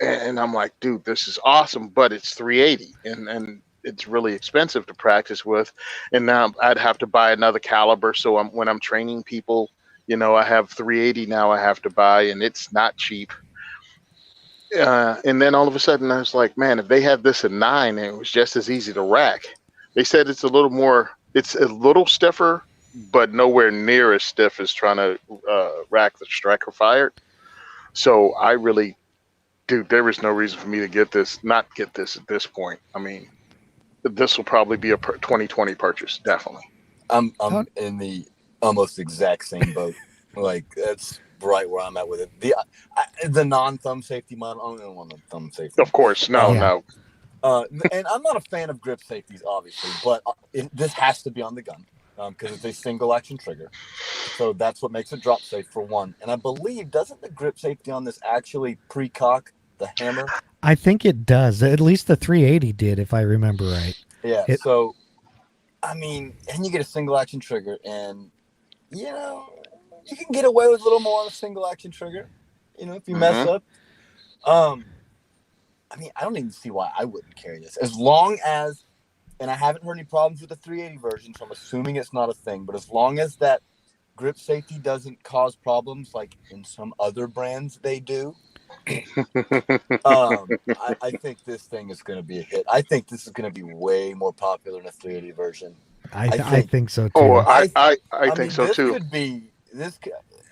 And I'm like, dude, this is awesome, but it's 380, and it's really expensive to practice with. And now I'd have to buy another caliber. So when I'm training people, you know, I have 380 now I have to buy, and it's not cheap. And then all of a sudden I was like, man, if they had this at 9, it was just as easy to rack. They said it's a little stiffer, but nowhere near as stiff as trying to rack the striker fired. So I really, dude, there is no reason for me to not get this at this point. I mean, this will probably be a 2020 purchase, definitely. I'm in the almost exact same boat. Like, that's right where I'm at with it. The non-thumb safety model. I don't want a thumb safety. Of course, no. And I'm not a fan of grip safeties, obviously, but this has to be on the gun because it's a single action trigger. So that's what makes it drop safe for one. And I believe, doesn't the grip safety on this actually pre-cock the hammer? I think it does. At least the 380 did, if I remember right. Yeah. So, I mean, and you get a single action trigger, and you know, you can get away with a little more on a single action trigger. You know, if you mess up. I mean, I don't even see why I wouldn't carry this. As long as, and I haven't heard any problems with the 380 version, so I'm assuming it's not a thing, but as long as that grip safety doesn't cause problems like in some other brands they do, I think this thing is going to be a hit. I think this is going to be way more popular than a 380 version. I think so too. Oh, I think so too.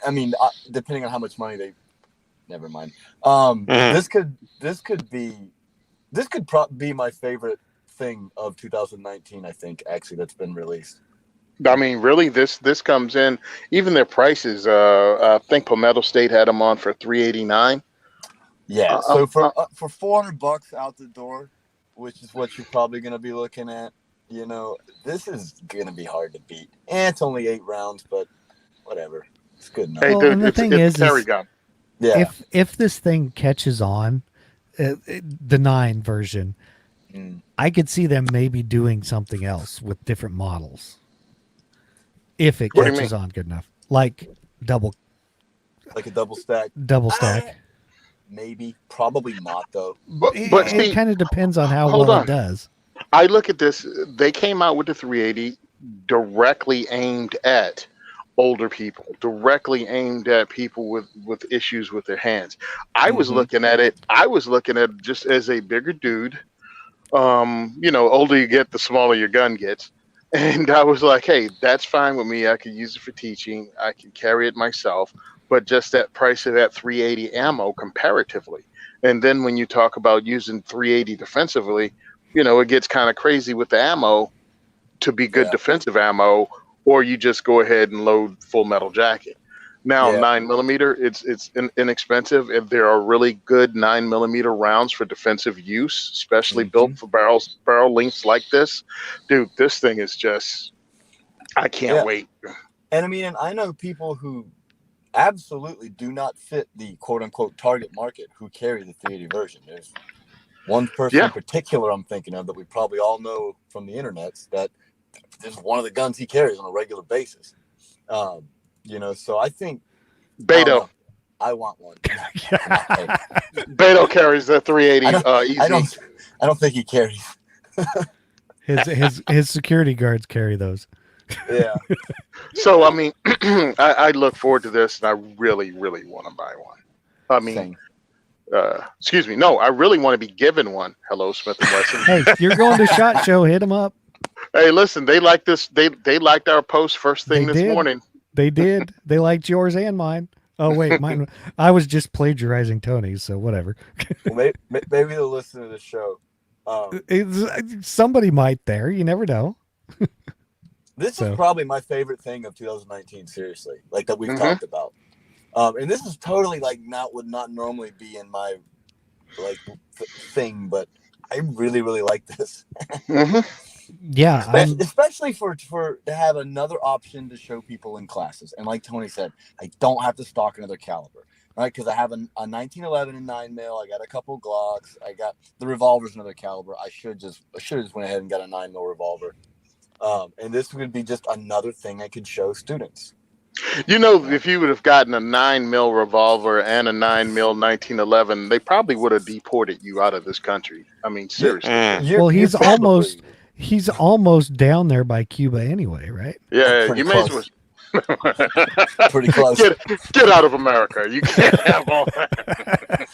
I mean, depending on how much money they. Never mind. This could be my favorite thing of 2019. I think actually that's been released. I mean, really, this comes in. Even their prices. I think Palmetto State had them on for $389. Yeah. So for $400 out the door, which is what you're probably going to be looking at, you know, this is going to be hard to beat. And it's only 8 rounds, but whatever. It's good enough. Hey, Well, dude, and the thing it's is, a carry gun. Yeah. If this thing catches on, the 9 version, I could see them maybe doing something else with different models. If it catches on good enough, like a double stack. Maybe, probably not though. But it kind of depends on how well it does. I look at this. They came out with the 380 directly aimed at older people, directly aimed at people with issues with their hands. I was looking at it just as a bigger dude. You know, older you get, the smaller your gun gets. And I was like, hey, that's fine with me. I can use it for teaching. I can carry it myself. But just that price of that 380 ammo comparatively. And then when you talk about using 380 defensively, you know, it gets kind of crazy with the ammo to be good defensive ammo, or you just go ahead and load Full Metal Jacket. Now, Yeah. 9 millimeter, it's inexpensive, and there are really good 9 millimeter rounds for defensive use, especially built for barrel lengths like this. Dude, this thing is just, I can't wait. And I mean, and I know people who absolutely do not fit the quote unquote target market who carry the 380 version. There's one person in particular I'm thinking of that we probably all know from the internet that this is one of the guns he carries on a regular basis. You know, so I think Beto. I want one. Beto carries the 380 easy. I don't think he carries. his security guards carry those. Yeah. So I mean, I look forward to this, and I really, really want to buy one. I mean, excuse me, no, I really want to be given one. Hello, Smith and Wesson. Hey, you're going to SHOT Show. Hit them up. Hey, listen, they like this. They liked our post first thing this morning. They did. They liked yours and mine. Oh wait, mine. I was just plagiarizing Tony's, so whatever. Well, maybe they'll listen to the show. Somebody might there. You never know. This is probably my favorite thing of 2019. Seriously, like that we've talked about. And this is totally like would not normally be in my like thing, but I really, really like this. Yeah, especially for to have another option to show people in classes. And like Tony said, I don't have to stock another caliber, right? Because I have a 1911 and 9mm. I got a couple Glocks. I got the revolver's another caliber. I should just went ahead and got a 9mm revolver. And this would be just another thing I could show students. You know, if you would have gotten a 9mm revolver and a 9mm 1911, they probably would have deported you out of this country. I mean, seriously. Well, he's almost down there by Cuba anyway, right? Yeah, you may as well. Pretty close. Get out of America. You can't have all that.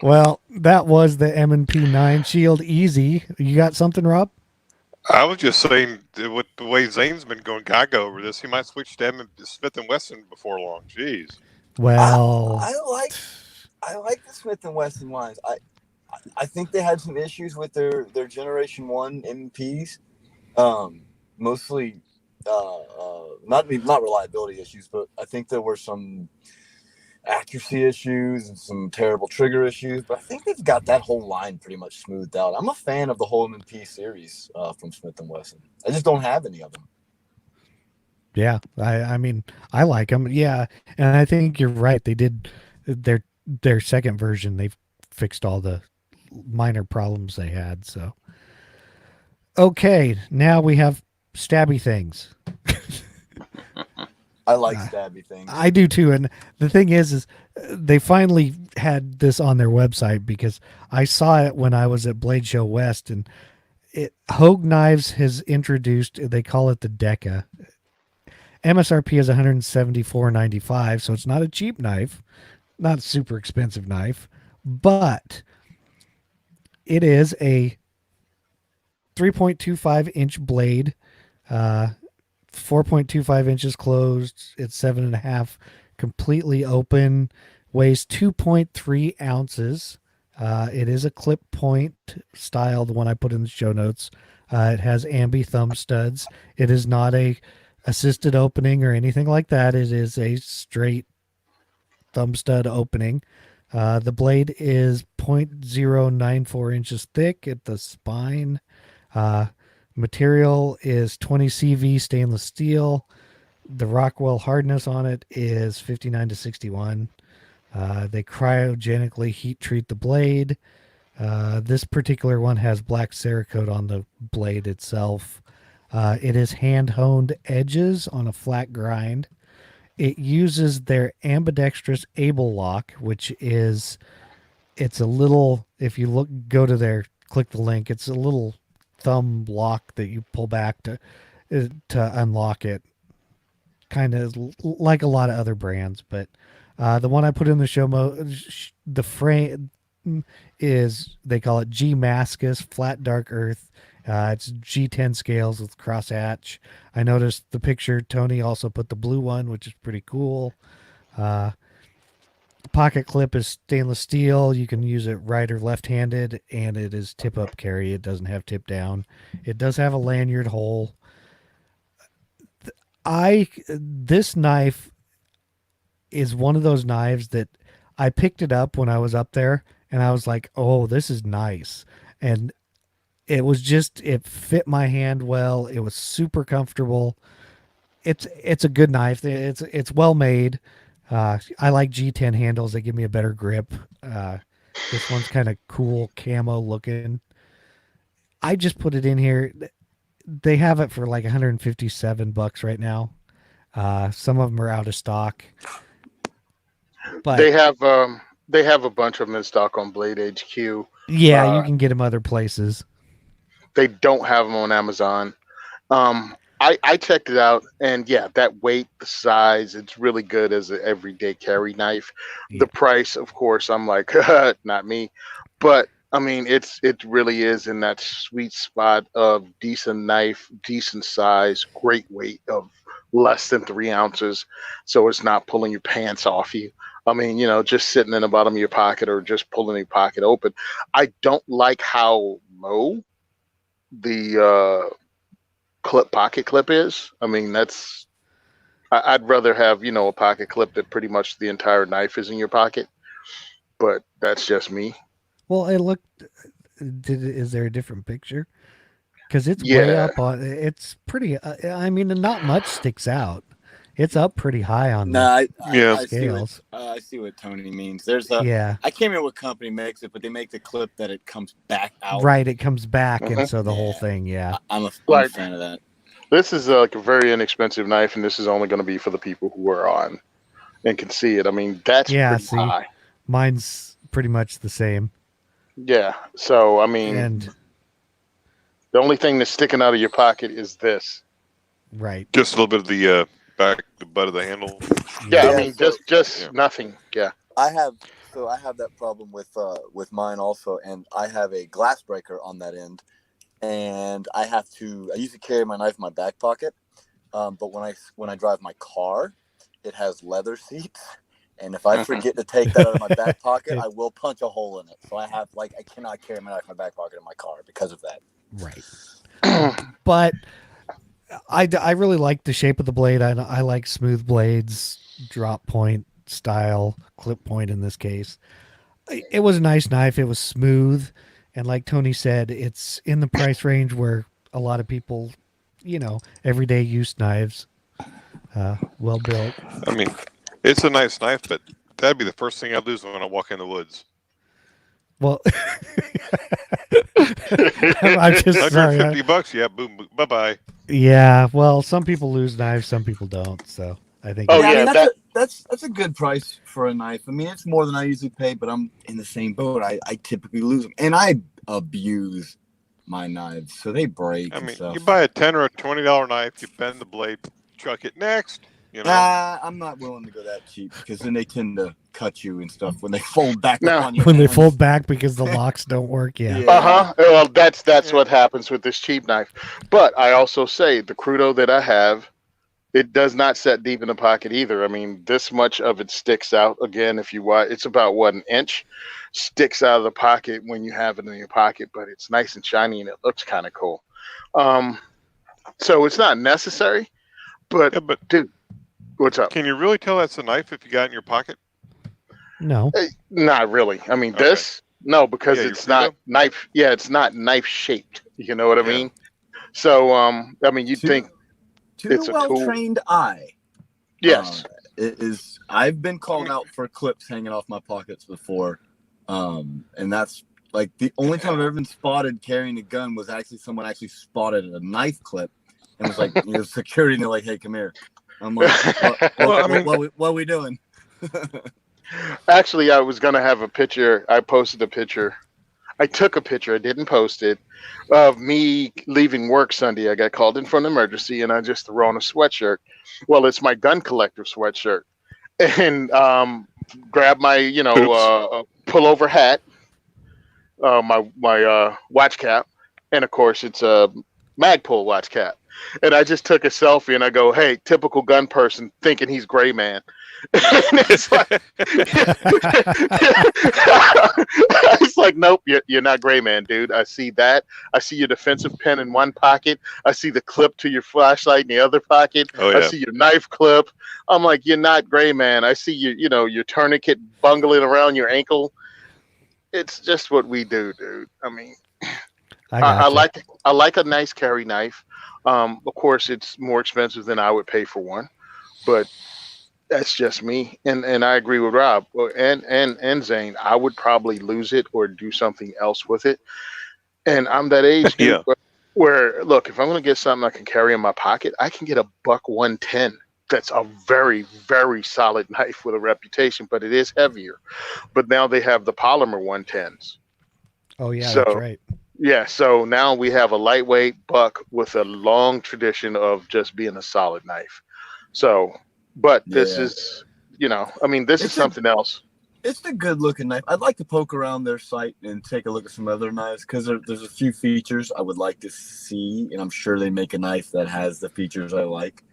Well, that was the M&P 9 Shield Easy. You got something, Rob? I was just saying, with the way Zane's been going gaga over this, he might switch to Smith and Wesson before long. Jeez. Well, I like the Smith and Wesson lines. I think they had some issues with their Generation 1 MPs, mostly not reliability issues, but I think there were some accuracy issues and some terrible trigger issues. But I think they've got that whole line pretty much smoothed out. I'm a fan of the whole MP series from Smith and Wesson. I just don't have any of them. Yeah, I mean, I like them. Yeah, and I think you're right. They did their second version. They've fixed all the minor problems they had. So, okay, now we have stabby things. I like stabby things. I do too. And the thing is they finally had this on their website because I saw it when I was at Blade Show West, and Hogue Knives has introduced, they call it the Deka. MSRP is $174.95, so it's not a cheap knife, not a super expensive knife, but it is a 3.25 inch blade, 4.25 inches closed. It's 7.5 completely open, weighs 2.3 ounces. It is a clip point style, the one I put in the show notes. It has ambi thumb studs. It is not a assisted opening or anything like that. It is a straight thumb stud opening. The blade is 0.094 inches thick at the spine. Material is 20 CV stainless steel. The Rockwell hardness on it is 59 to 61. They cryogenically heat treat the blade. This particular one has black Cerakote on the blade itself. It is hand-honed edges on a flat grind. It uses their ambidextrous able lock, which is, it's a little, if you go to their, click the link, it's a little thumb lock that you pull back to unlock it. Kind of like a lot of other brands, but the one I put in the show, the frame is, they call it G Mascus Flat Dark Earth. It's G10 scales with crosshatch. I noticed the picture. Tony also put the blue one, which is pretty cool. Pocket clip is stainless steel. You can use it right or left-handed, and it is tip-up carry. It doesn't have tip down. It does have a lanyard hole. This knife, is one of those knives that I picked it up when I was up there, and I was like, "Oh, this is nice," and it fit my hand well. It was super comfortable. It's a good knife. It's well made. I like G10 handles. They give me a better grip. This one's kind of cool camo looking. I just put it in here. They have it for like $157 right now. Some of them are out of stock, but They have a bunch of them in stock on Blade HQ. yeah, you can get them other places. They don't have them on Amazon. I checked it out, and yeah, that weight, the size, it's really good as an everyday carry knife. Yeah. The price, of course, I'm like, not me. But I mean, it really is in that sweet spot of decent knife, decent size, great weight of less than 3 ounces, so it's not pulling your pants off you. I mean, just sitting in the bottom of your pocket or just pulling your pocket open. I don't like how low the pocket clip is. I mean, I'd rather have a pocket clip that pretty much the entire knife is in your pocket, but that's just me. Well, it looked. Is there a different picture? Because it's way Yeah. up on. It's pretty. I mean, not much sticks out. It's up pretty high on No, the Yeah. scales. I see what Tony means. There's a Yeah, I can't remember what company makes it, but they make the clip that it comes back out. right. It comes back, and Mhm. so the whole Yeah. thing. Yeah, I'm a Like- fan of that. This is like a very inexpensive knife, and this is only going to be for the people who are on and can see it. I mean, that's Yeah, pretty see. high. mine's pretty much the same. Yeah. So I mean, And the only thing that's sticking out of your pocket is this. right. Just a little bit of the the butt of the handle. Yeah, Yeah, I mean, so- just Yeah. nothing. Yeah. I have that problem with mine also, and I have a glass breaker on that end, and I usually carry my knife in my back pocket, but when I drive my car, it has leather seats, and if I forget to take that out of my back pocket, I will punch a hole in it. So I cannot carry my knife in my back pocket in my car because of that. Right. But I really like the shape of the blade. I like smooth blades, drop point style, clip point in this case. It was a nice knife. It was smooth. And like Tony said, it's in the price range where a lot of people, everyday use knives, well built. I mean, it's a nice knife, but that'd be the first thing I'd lose when I walk in the woods. Well, I'm just sorry. $150, yeah, boom, bye bye. Yeah, well, some people lose knives, some people don't. So I think. Oh, I yeah, mean, that's a good price for a knife. I mean, it's more than I usually pay, but I'm in the same boat. I typically lose them, and I abuse my knives, so they break. I and mean, stuff. you buy a $10 or a $20 knife, you bend the blade, chuck it next. I'm not willing to go that cheap because then they tend to cut you and stuff when they fold back No. up on your When they hands. fold back because the locks don't work. Yeah. Yeah. Uh-huh. Well, that's what happens with this cheap knife. But I also say the Crudo that I have, it does not set deep in the pocket either. I mean, this much of it sticks out. Again, if you watch, it's about an inch sticks out of the pocket when you have it in your pocket, but it's nice and shiny and it looks kind of cool. So it's not necessary, but, Yeah, but dude, what's up? can you really tell that's a knife if you got it in your pocket? No. Not really. I mean, Okay. this, no, because Yeah, your it's not Crudo? knife. Yeah, it's not knife shaped. You know what I Yeah. mean? So, I mean, you'd To- think, To It's the a tool. well-trained eye, yes. it is. I've been called out for clips hanging off my pockets before, and that's like the only time I've ever been spotted carrying a gun was actually someone actually spotted a knife clip and was like, security, and they're like, "Hey, come here." I'm like, Well, I mean- what are we doing?" Actually, I was gonna have a picture. I posted a picture. I took a picture. I didn't post it of me leaving work Sunday. I got called in for an emergency, and I just threw on a sweatshirt. Well, it's my gun collector sweatshirt, and grab my pullover hat, my watch cap, and of course it's a Magpul watch cap. And I just took a selfie, and I go, "Hey, typical gun person thinking he's gray man." And it's like, it's like, nope, you're not gray man, dude. I see that. I see your defensive pen in one pocket. I see the clip to your flashlight in the other pocket. Oh, I yeah. see your knife clip. I'm like, you're not gray man. I see your tourniquet bungling around your ankle. It's just what we do, dude. I mean, I I gotcha. like a nice carry knife. Of course, it's more expensive than I would pay for one, but that's just me. And I agree with Rob and Zane. I would probably lose it or do something else with it. And I'm that age, dude, Yeah. where look, if I'm gonna get something I can carry in my pocket, I can get a buck 110. That's a very, very solid knife with a reputation, but it is heavier. But now they have the polymer 110s. Oh yeah, So that's right. yeah, so now we have a lightweight buck with a long tradition of just being a solid knife. So, but this Yeah. is, I mean, this is It's a- something else. It's a good looking knife. I'd like to poke around their site and take a look at some other knives because there's a few features I would like to see, and I'm sure they make a knife that has the features I like.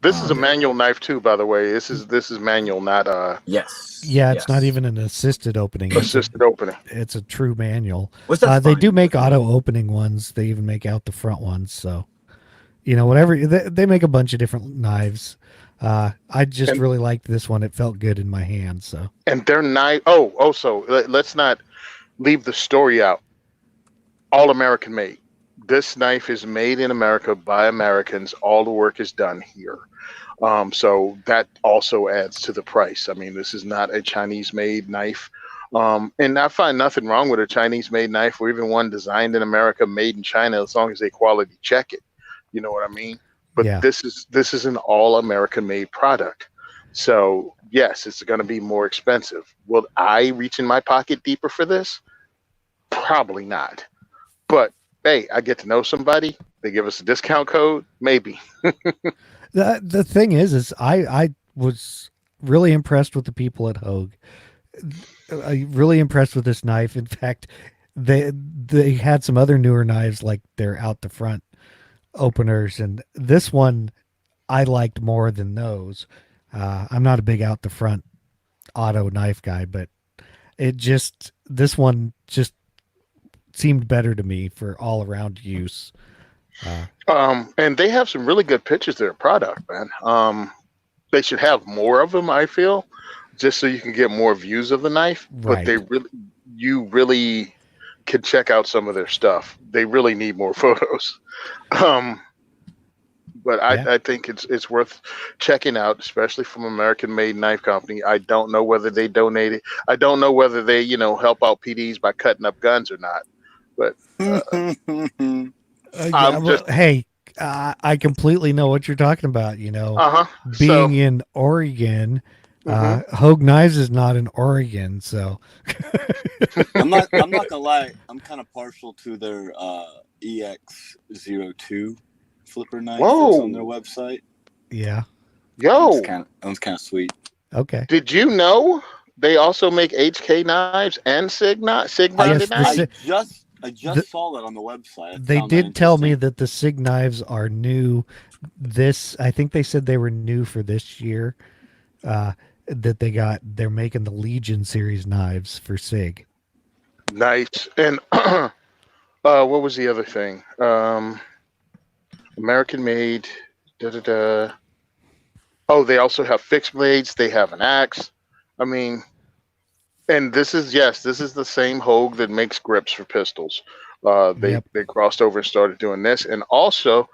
This is a manual knife too, by the way. This is manual, not Yes. Yeah, it's not yes. even an assisted opening. assisted opening. It's a true manual. Which that's They fine. do make auto opening ones. They even make out the front ones. So, whatever they make a bunch of different knives. I just And- really liked this one. It felt good in my hand. So And their knife. Oh, also, let's not leave the story out. All American made. This knife is made in America by Americans. All the work is done here. So that also adds to the price. I mean, this is not a Chinese made knife. And I find nothing wrong with a Chinese made knife or even one designed in America, made in China, as long as they quality check it. You know what I mean? But Yeah. this is an all American made product. So yes, it's going to be more expensive. Will I reach in my pocket deeper for this? Probably not. But hey, I get to know somebody. They give us a discount code. Maybe. the thing is I was really impressed with the people at Hogue. Really impressed with this knife. In fact, they had some other newer knives like they're out the front openers, and this one I liked more than those. I'm not a big out the front auto knife guy, but this one just seemed better to me for all around use. And they have some really good pictures of their product, man. They should have more of them, I feel, just so you can get more views of the knife. Right. But you really can check out some of their stuff. They really need more photos. But I think it's worth checking out, especially from American made knife company. I don't know whether they donate it. I don't know whether they, help out PDs by cutting up guns or not. But Hey, I completely know what you're talking about. Being in Oregon, Hogue Knives is not in Oregon, so I'm not gonna lie. I'm kind of partial to their EX02 flipper knife that's on their website. yeah. Yo, that was kind of sweet. Okay. Did you know they also make HK knives and Sig knives? I just saw that on the website. They did tell me that the Sig knives are new. I think they said they were new for this year. That they're making the Legion series knives for Sig. Nice. And what was the other thing? American made. Oh, they also have fixed blades. They have an axe. I mean, and this is the same Hogue that makes grips for pistols. They crossed over and started doing this, and also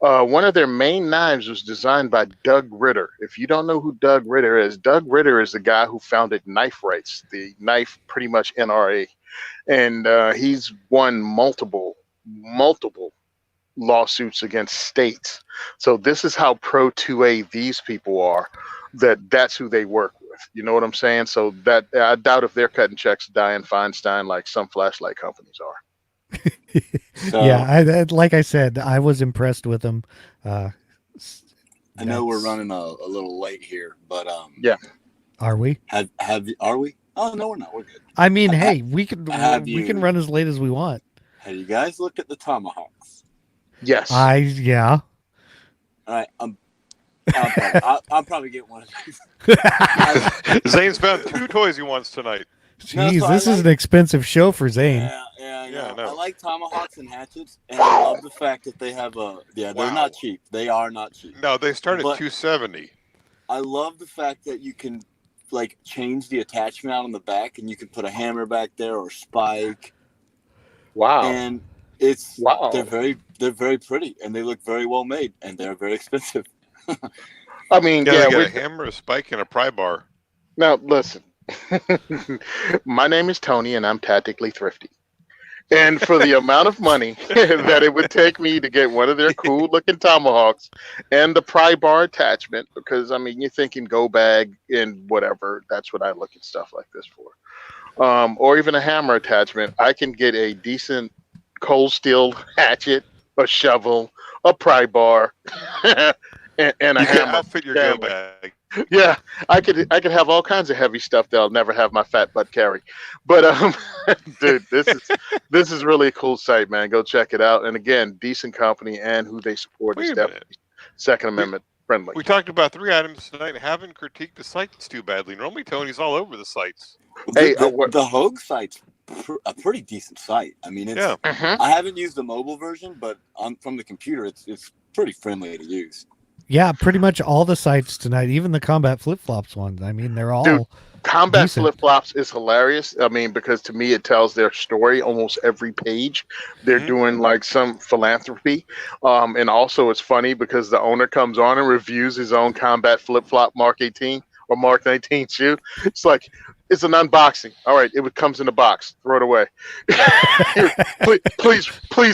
one of their main knives was designed by Doug Ritter. If you don't know who Doug Ritter is the guy who founded Knife Rights, the knife pretty much NRA, and he's won multiple lawsuits against states. So this is how pro 2A these people are. That's who they work with. You know what I'm saying? So that I doubt if they're cutting checks to Dianne Feinstein like some flashlight companies are. Yeah, like I said, I was impressed with them. I know we're running a little late here, but yeah. Are we? Are we? Oh no, we're not. We're good. I mean, hey, we can run as late as we want. Have you guys looked at the tomahawks? Yes. Yeah. All right, I'll probably get one of these. Zane's found 2 toys he wants tonight. Jeez, so this I is like, an expensive show for Zane. yeah, I Yeah, I know. know. I like tomahawks and hatchets, and I love the fact that they have a. Yeah, they're Wow. not cheap. They are not cheap. No, they start at But 270. I love the fact that you can like change the attachment out on the back, and you can put a hammer back there or spike, Wow. and it's Wow. they're very pretty, and they look very well made, and they're very expensive. I mean, Yeah, yeah, they got we a hammer, a spike, and a pry bar. now listen. My name is Tony and I'm tactically thrifty. And for the amount of money that it would take me to get one of their cool looking tomahawks and the pry bar attachment, because I mean, you're thinking go bag and whatever. That's what I look at stuff like this for. Or even a hammer attachment. I can get a decent cold steel hatchet, a shovel, a pry bar, and a You can hammer. outfit your go family. bag. Yeah, I could have all kinds of heavy stuff that I'll never have my fat butt carry. But dude, this is really a cool site, man. Go check it out. And again, decent company and who they support is Wait a definitely minute. Second Amendment friendly. We talked about 3 items tonight. Haven't critiqued the sites too badly. Normally, Tony's all over the sites. Hey, The Hogue site's a pretty decent site. I mean, it's. Yeah. Mhm. I haven't used the mobile version, but from the computer, it's pretty friendly to use. Yeah, pretty much all the sites tonight, even the combat flip flops ones. I mean, they're all Dude, Combat decent. flip flops is hilarious. I mean, because to me it tells their story almost every page. They're Mhm. doing like some philanthropy, and also it's funny because the owner comes on and reviews his own combat flip flop Mark 18 or Mark 19 shoe. It's like it's an unboxing. All right, it comes in a box. Throw it away. Here, please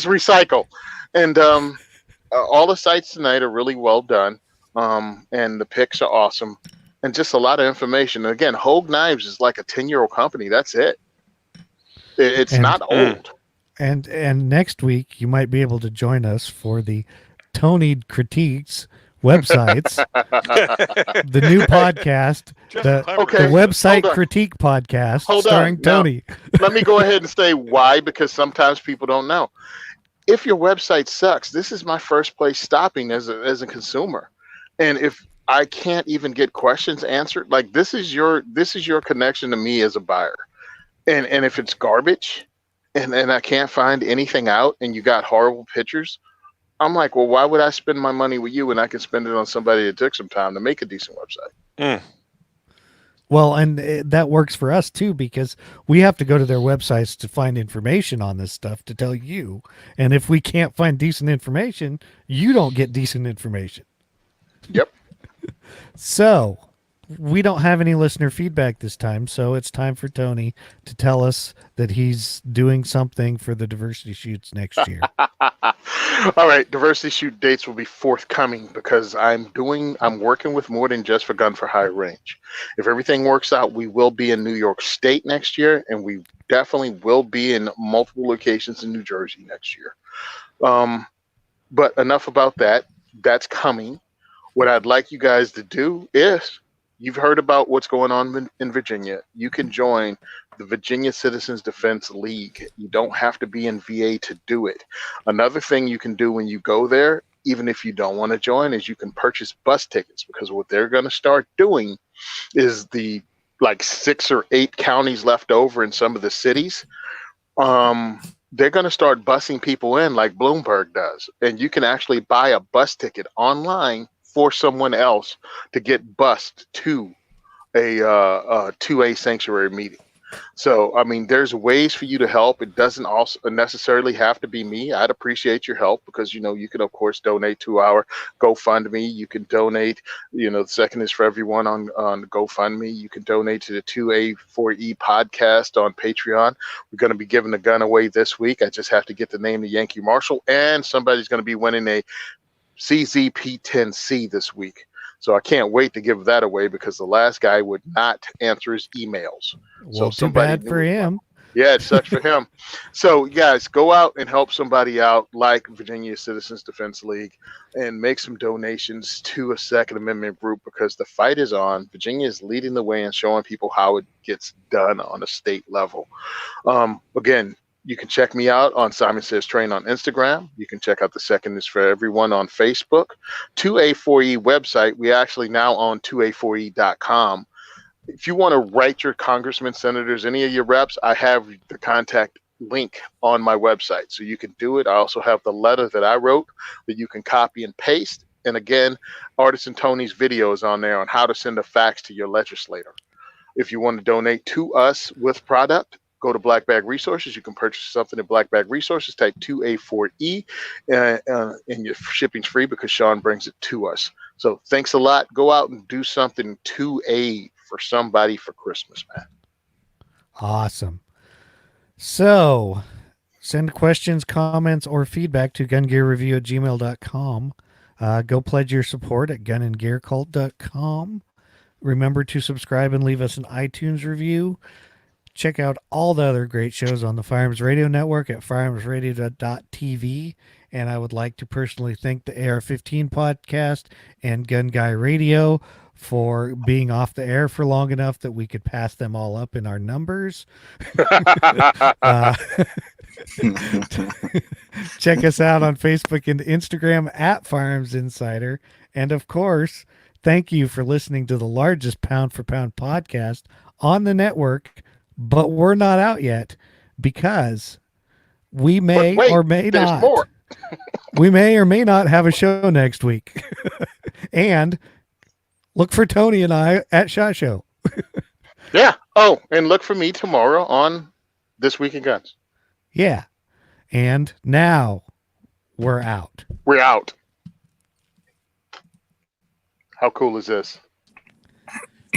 recycle. And all the sites tonight are really well done, and the picks are awesome, and just a lot of information. And again, Hogue Knives is like a 10-year-old company. That's it. It's And- not old. And next week you might be able to join us for the Tony Critiques websites, the new podcast, Just the clever. Okay. the Hold website on. critique podcast Hold on. starring Now- Tony. Let me go ahead and say why, because sometimes people don't know. If your website sucks, this is my first place stopping as a consumer. And if I can't even get questions answered, like this is your connection to me as a buyer. And if it's garbage and I can't find anything out and you got horrible pictures, I'm like, well, why would I spend my money with you when I can spend it on somebody that took some time to make a decent website? Well, and that works for us too, because we have to go to their websites to find information on this stuff to tell you. And if we can't find decent information, you don't get decent information. Yep. So we don't have any listener feedback this time. So it's time for Tony to tell us that he's doing something for the diversity shoots next year. All right, diversity shoot dates will be forthcoming because I'm working with more than just for Gun for Hire range. If everything works out, we will be in New York State next year, and we definitely will be in multiple locations in New Jersey next year. But enough about that. That's coming. What I'd like you guys to do is, you've heard about what's going on in Virginia. You can join the Virginia Citizens Defense League. You don't have to be in VA to do it. Another thing you can do when you go there, even if you don't want to join, is you can purchase bus tickets, because what they're going to start doing is the like 6 or 8 counties left over in some of the cities. They're going to start busing people in like Bloomberg does. And you can actually buy a bus ticket online for someone else to get bused to a sanctuary meeting. So, I mean, there's ways for you to help. It doesn't also necessarily have to be me. I'd appreciate your help because, you can, of course, donate to our GoFundMe. You can donate, the second is for everyone on GoFundMe. You can donate to the 2A4E podcast on Patreon. We're going to be giving the gun away this week. I just have to get the name of Yankee Marshall, and somebody's going to be winning a CZP-10C this week. So I can't wait to give that away because the last guy would not answer his emails. Well, too somebody bad for knew- him. Yeah, it sucks for him. So guys, go out and help somebody out like Virginia Citizens Defense League and make some donations to a Second Amendment group because the fight is on. Virginia is leading the way and showing people how it gets done on a state level. Again, you can check me out on Simon Says Train on Instagram. You can check out the Second is for Everyone on Facebook. 2A4E website. We actually now own 2A4E.com. if you want to write your congressmen, senators, any of your reps, I have the contact link on my website. So you can do it. I also have the letter that I wrote that you can copy and paste. And again, Artisan Tony's video is on there on how to send a fax to your legislator. If you want to donate to us with product, go to Black Bag Resources. You can purchase something at Black Bag Resources, type 2A4E, and your shipping's free because Sean brings it to us. So thanks a lot. Go out and do something 2A for somebody for Christmas, man. Awesome. So send questions, comments, or feedback to gungearreview@gmail.com. Go pledge your support at gunandgearcult.com. Remember to subscribe and leave us an iTunes review. Check out all the other great shows on the Firearms Radio Network at firearmsradio.tv. And I would like to personally thank the AR-15 podcast and Gun Guy Radio for being off the air for long enough that we could pass them all up in our numbers. Check us out on Facebook and Instagram at Firearms Insider. And of course, thank you for listening to the largest pound for pound podcast on the network, but we're not out yet because we may But wait, or may there's not. more. We may or may not have a show next week. And look for Tony and I at SHOT Show. Yeah. Oh, and look for me tomorrow on This Week in Guns. Yeah. And now we're out. We're out. How cool is this?